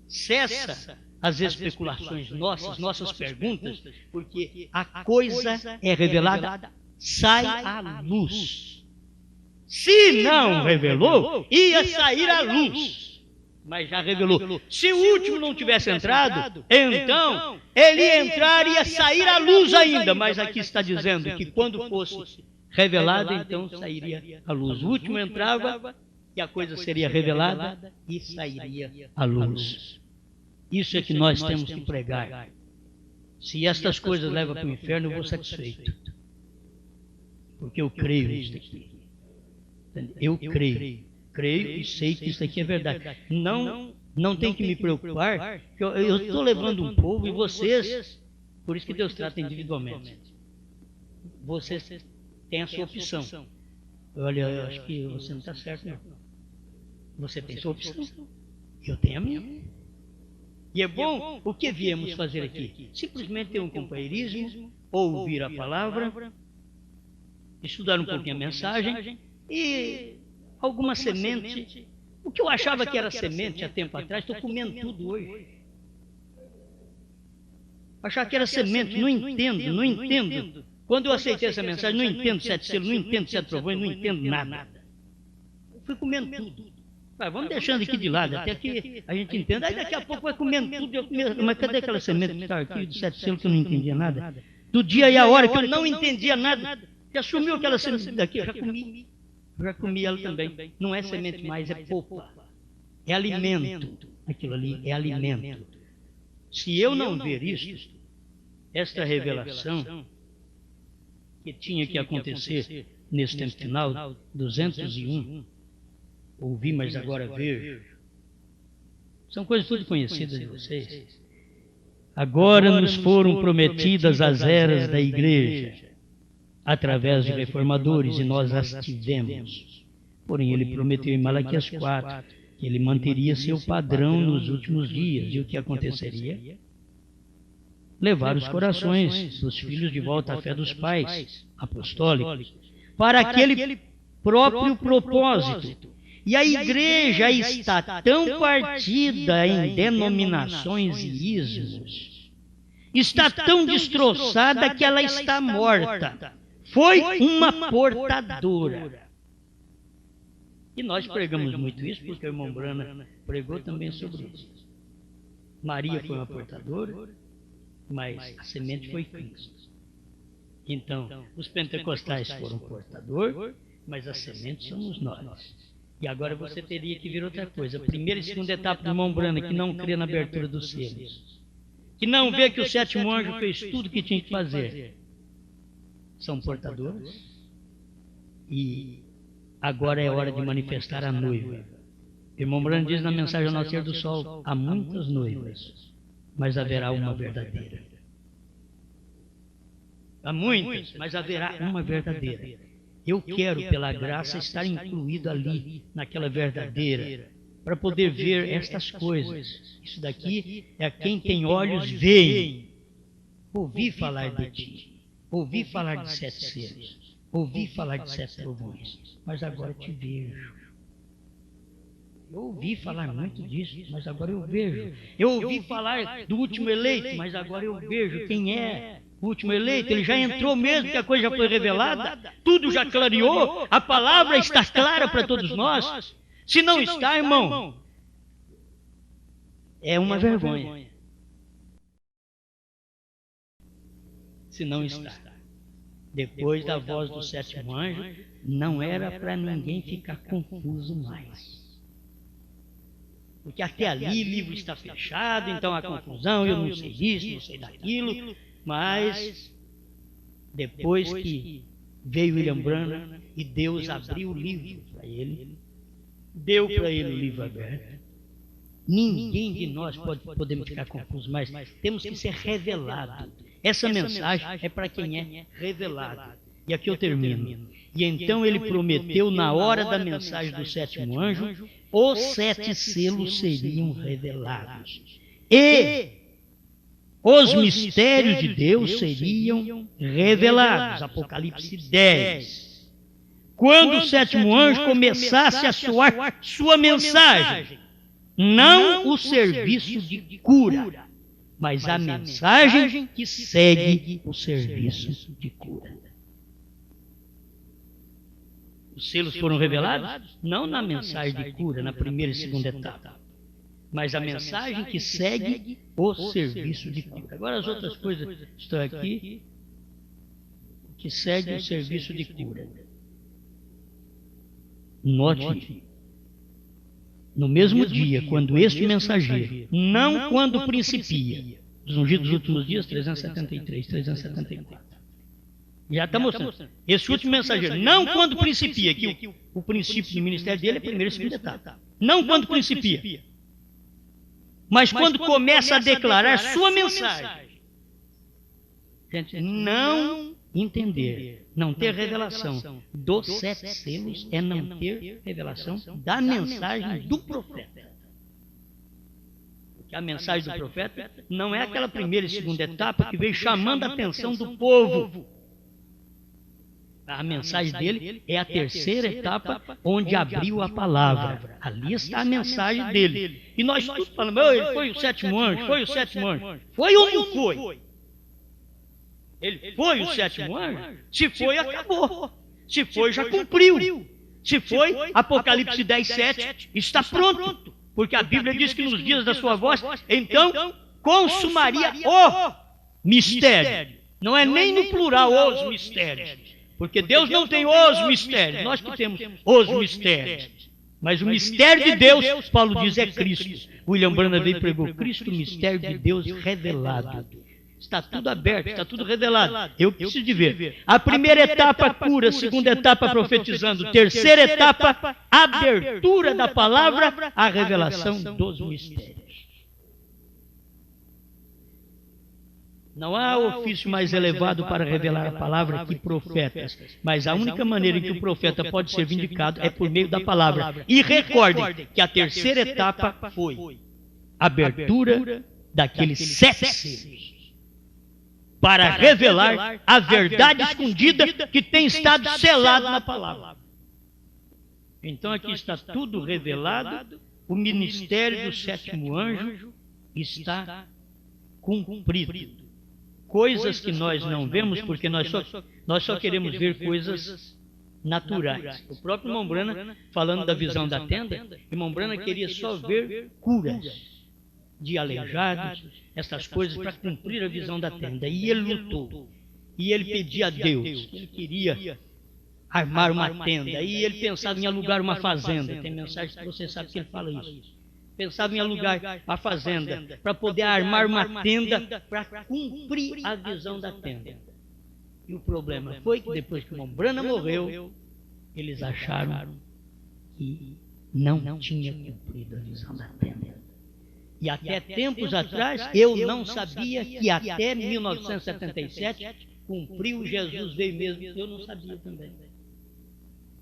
cessa as especulações nossas perguntas, porque a coisa é revelada, sai à luz. Se não revelou, ia sair à luz, mas já revelou. Se o último não tivesse entrado, então ele entrar e ia sair à luz ainda, mas aqui está dizendo que quando fosse revelado, então sairia à luz. O último entrava e a coisa seria revelada e sairia à luz. Isso é que nós temos que pregar. Se estas coisas levam para o inferno, eu vou satisfeito. Porque eu creio nisso aqui. Eu creio e sei que isso aqui é verdade. Não tem que me preocupar, que eu estou levando um povo e vocês, por isso que Deus trata individualmente. Vocês têm a sua opção. Olha, eu acho que você não está certo, não. Você tem sua opção. Eu tenho a minha. E é bom, o que viemos fazer aqui? Simplesmente ter um companheirismo, ouvir a palavra, estudar um pouquinho a mensagem e alguma semente. O que eu achava que era semente há tempo atrás, estou comendo tudo hoje. Achava que era semente, não entendo. Quando eu aceitei essa mensagem, não entendo 7 selos, não entendo 7 trovões, não entendo nada. Eu fui comendo tudo. Vamos deixando aqui de lado, até que a gente entenda. Aí daqui a pouco vai comendo tudo. Mas cadê aquela semente que está aqui, dos 7 selos, que eu não entendia nada? Do dia e a hora que eu não entendia nada. Já sumiu aquela semente daqui, eu já comi. Eu já comi ela também. Não é semente mais, é polpa. É alimento. Aquilo ali é alimento. Se eu não ver isto, esta revelação que tinha que acontecer nesse tempo final, 201, ouvi, mas agora vejo. São coisas tudo conhecidas de vocês. Agora nos foram prometidas as eras da igreja, através de reformadores, e nós as tivemos. Porém, ele prometeu em Malaquias 4 que ele manteria seu padrão nos últimos dias. E o que aconteceria? Levar os corações dos filhos de volta à fé dos pais apostólicos, para aquele próprio propósito. E a igreja está tão partida em denominações e ismos, está tão destroçada que ela está morta. Foi uma portadora. E nós pregamos muito isso, porque o irmão Brana pregou também sobre isso. Maria foi uma portadora, mas a semente foi Cristo. Então, os pentecostais foram portador, mas a semente somos nós. E agora você teria que ver outra coisa. A primeira e segunda etapa do irmão Brana, que não crê na abertura dos selos, que não vê que o sétimo anjo fez tudo o que tinha que fazer, são portadores. E agora é hora de manifestar a noiva. O irmão Brana diz na mensagem ao nascer do sol: há muitas noivas, mas haverá uma verdadeira. Há muitas, mas haverá uma verdadeira. Eu quero, pela graça, estar incluído ali, naquela verdadeira, para poder ver estas coisas. Isso daqui é a quem tem olhos veem. Ouvi falar de ti, ouvi falar de 7 selos, ouvi falar de 7 trovões, mas agora te vejo. Eu ouvi falar muito disso, mas agora eu vejo. Eu ouvi falar do último eleito, mas agora eu vejo quem é o último eleito. Ele já entrou mesmo, que a coisa já foi revelada, tudo já clareou, a palavra está clara para todos nós. Se não está, irmão, é uma vergonha. Se não está. Depois da voz do sétimo anjo, não era para ninguém ficar confuso mais. Porque até ali o livro está fechado, então há confusão, eu não sei disso, não sei daquilo, mas depois que veio William Branham e Deus abriu o livro para ele, deu para ele o livro aberto, ninguém de nós podemos ficar confuso mais, temos que ser revelado. Essa mensagem é para quem é revelado. E aqui eu termino. E então ele prometeu, na hora da mensagem do sétimo anjo, os 7 selos seriam revelados. E os mistérios de Deus seriam revelados. Apocalipse 10. Quando o sétimo anjo começasse a soar sua mensagem, não o serviço de cura, mas a mensagem que segue o serviço de cura. Os selos foram revelados? Não na mensagem de cura, na primeira e segunda etapa, mas a mensagem que segue o serviço de cura. Agora as outras coisas estão aqui, que segue o serviço de cura. Note, no mesmo dia, quando este mensageiro, não quando principia, dos ungidos dos últimos dias, 373, 374. Já está mostrando. Esse último mensageiro, não quando principia, que o princípio do ministério dele é a primeira e segunda etapa. Não quando principia, mas quando começa a declarar sua mensagem. Gente, não entender, não ter revelação dos 7 selos é não ter revelação da mensagem do profeta. Porque a mensagem do profeta não é aquela primeira e segunda etapa que veio chamando a atenção do povo. A mensagem dele é a terceira etapa, onde abriu a palavra. Ali está a mensagem dele. E nós todos falamos: ele foi o sétimo anjo, foi o sétimo anjo. Foi ou não foi? Ele foi o sétimo anjo? Se foi, acabou. Se foi, já cumpriu. Se foi, Apocalipse 10, 7, está pronto. Porque a Bíblia diz que nos dias da sua voz, então consumaria o mistério. Não é nem no plural os mistérios. Porque Deus não tem os mistérios, nós que temos os mistérios. Mas o mistério de Deus, Paulo diz, é Cristo. William Branham veio e pregou, Cristo, o mistério de Deus revelado. Está tudo aberto, está tudo revelado. Eu preciso de ver. A primeira etapa, cura. A segunda etapa, profetizando. Terceira etapa, abertura da palavra, a revelação dos mistérios. Não há ofício mais elevado para revelar a palavra que profetas. Mas a única maneira em que o profeta pode ser vindicado é por meio da palavra. E recordem que a terceira etapa foi a abertura daqueles 7 selos. Para revelar a verdade escondida que tem estado selada na palavra. Então aqui está tudo revelado, o ministério do 7º anjo está cumprido. Coisas que nós não vemos, porque nós só queremos ver coisas naturais. O próprio irmão Branham, falando da visão da tenda, o irmão Branham queria só ver curas de aleijados, essas coisas para cumprir a visão da tenda. E ele lutou. E ele pedia a Deus. Ele queria armar uma tenda. E ele pensava em alugar uma fazenda. Tem mensagem que você sabe que ele fala isso. Pensava em alugar a fazenda para poder armar uma tenda para cumprir a visão da tenda. E o problema foi que depois que o irmão Branham morreu, eles acharam que não tinha cumprido a visão da tenda. E até tempos atrás, eu não sabia que até 1977 cumpriu, Jesus veio mesmo. Eu não sabia também.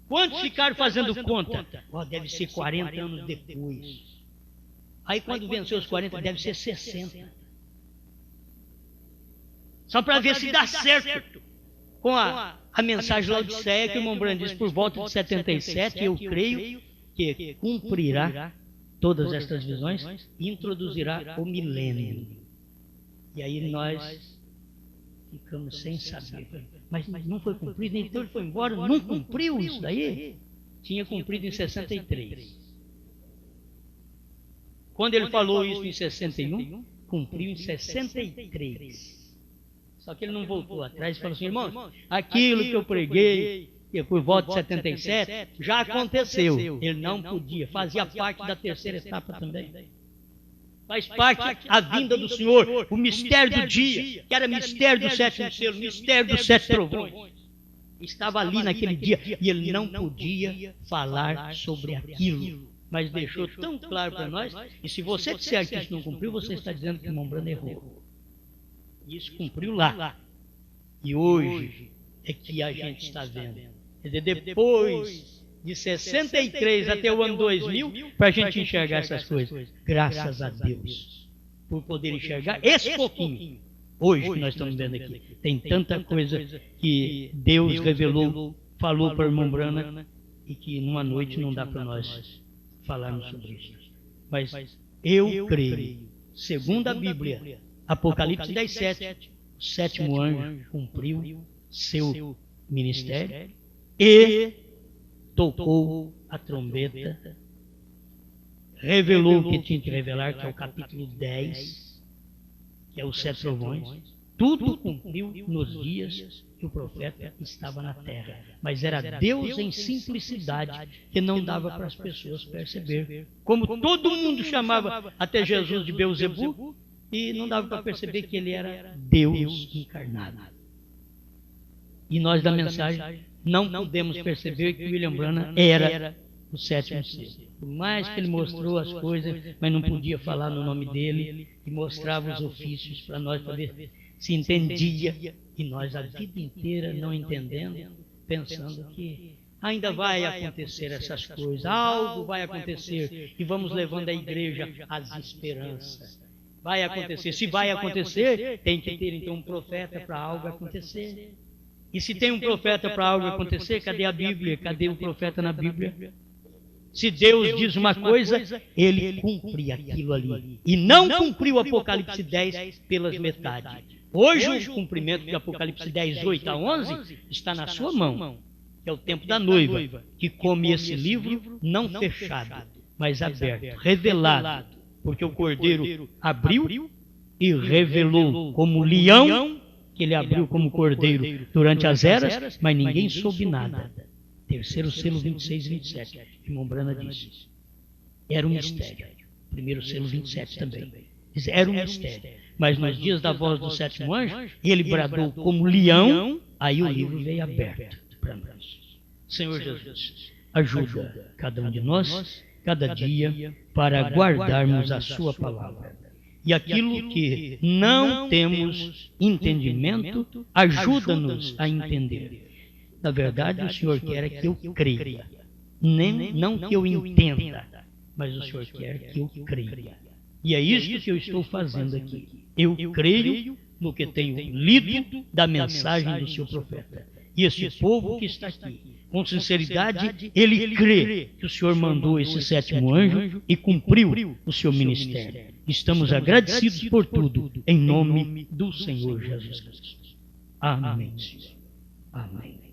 Quantos ficaram fazendo conta? Oh, deve ser 40 anos depois. Aí quando venceu os 40, deve ser 60. Só para ver se dá certo com a mensagem lá de Laodiceia, que o irmão Branham disse por volta de 77, eu creio que cumprirá todas estas visões e introduzirá o milênio. E aí nós ficamos sem saber. Mas não foi cumprido, então ele foi embora, não cumpriu isso daí? Tinha cumprido em 63. Quando ele falou isso em 61, cumpriu em 63. Só que ele não voltou atrás e falou assim, irmãos, aquilo que eu preguei, que por volta de 77, já aconteceu. Ele não podia, fazia parte da terceira etapa também. Faz parte a vinda do Senhor, o mistério do dia, que era mistério do 7º selo, mistério dos 7 trovões. Estava ali naquele dia e ele não podia falar sobre aquilo. Mas deixou tão claro para nós, e se você disser que isso não cumpriu, você está dizendo que o irmão Branham errou. Isso cumpriu lá. E hoje é que a gente está vendo. Quer dizer, depois de 63 até o ano 2000, para a gente enxergar essas coisas. Graças a Deus por poder enxergar esse pouquinho. Hoje que nós estamos vendo aqui. Tem tanta coisa que Deus revelou, falou para o irmão Branham, e que numa noite não dá para nós falarmos sobre isso. Mas eu creio, segundo a Bíblia, Apocalipse 10, 7, o 7º anjo cumpriu seu ministério e tocou a trombeta, revelou o que tinha que revelar, que é o capítulo 10, que é os 7 trovões. Tudo cumpriu nos dias que o profeta estava na terra. Mas era Deus em simplicidade que não dava para as pessoas perceber. Como todo mundo chamava até Jesus de Beuzebu, e não dava para perceber que ele era Deus encarnado. E nós da mensagem não podemos perceber que William Branham era o 7º selo. Por mais que ele mostrou as coisas, mas não podia falar no nome dele, e mostrava os ofícios para nós, para ver se entendia, e nós a vida inteira não entendendo, pensando que ainda vai acontecer essas coisas, algo vai acontecer, e vamos levando a igreja às esperanças. Vai acontecer. Se vai acontecer, tem que ter então um profeta para algo acontecer. E se tem um profeta para algo acontecer, cadê a Bíblia? Cadê o profeta na Bíblia? Se Deus diz uma coisa, ele cumpre aquilo ali. E não cumpriu o Apocalipse 10 pelas metades. Hoje o cumprimento de Apocalipse 10, 8 a 11 está na sua mão. que é o tempo da noiva, que come esse livro não fechado, mas aberto, revelado, porque o Cordeiro abriu e revelou como leão, que ele abriu como cordeiro durante as eras, mas ninguém soube nada. Terceiro selo 26 e 27, irmão Brana disse. Era um mistério. Primeiro selo 27 também. Era um mistério. Mas nos dias da voz do sétimo anjo, ele bradou como leão, aí o livro veio aberto para nós. Senhor Jesus, ajuda cada um de nós, cada dia, para guardarmos a sua palavra. E aquilo que não temos entendimento, ajuda-nos a entender. Na verdade, o Senhor quer que eu creia. Não que eu entenda, mas o Senhor quer que eu creia. E é isso que eu estou fazendo aqui. Eu creio no que tenho lido da mensagem do seu profeta. E esse povo que está aqui, com sinceridade, ele crê que o Senhor mandou esse sétimo anjo e cumpriu o seu ministério. Estamos agradecidos por tudo, em nome do Senhor Jesus Cristo. Amém. Amém.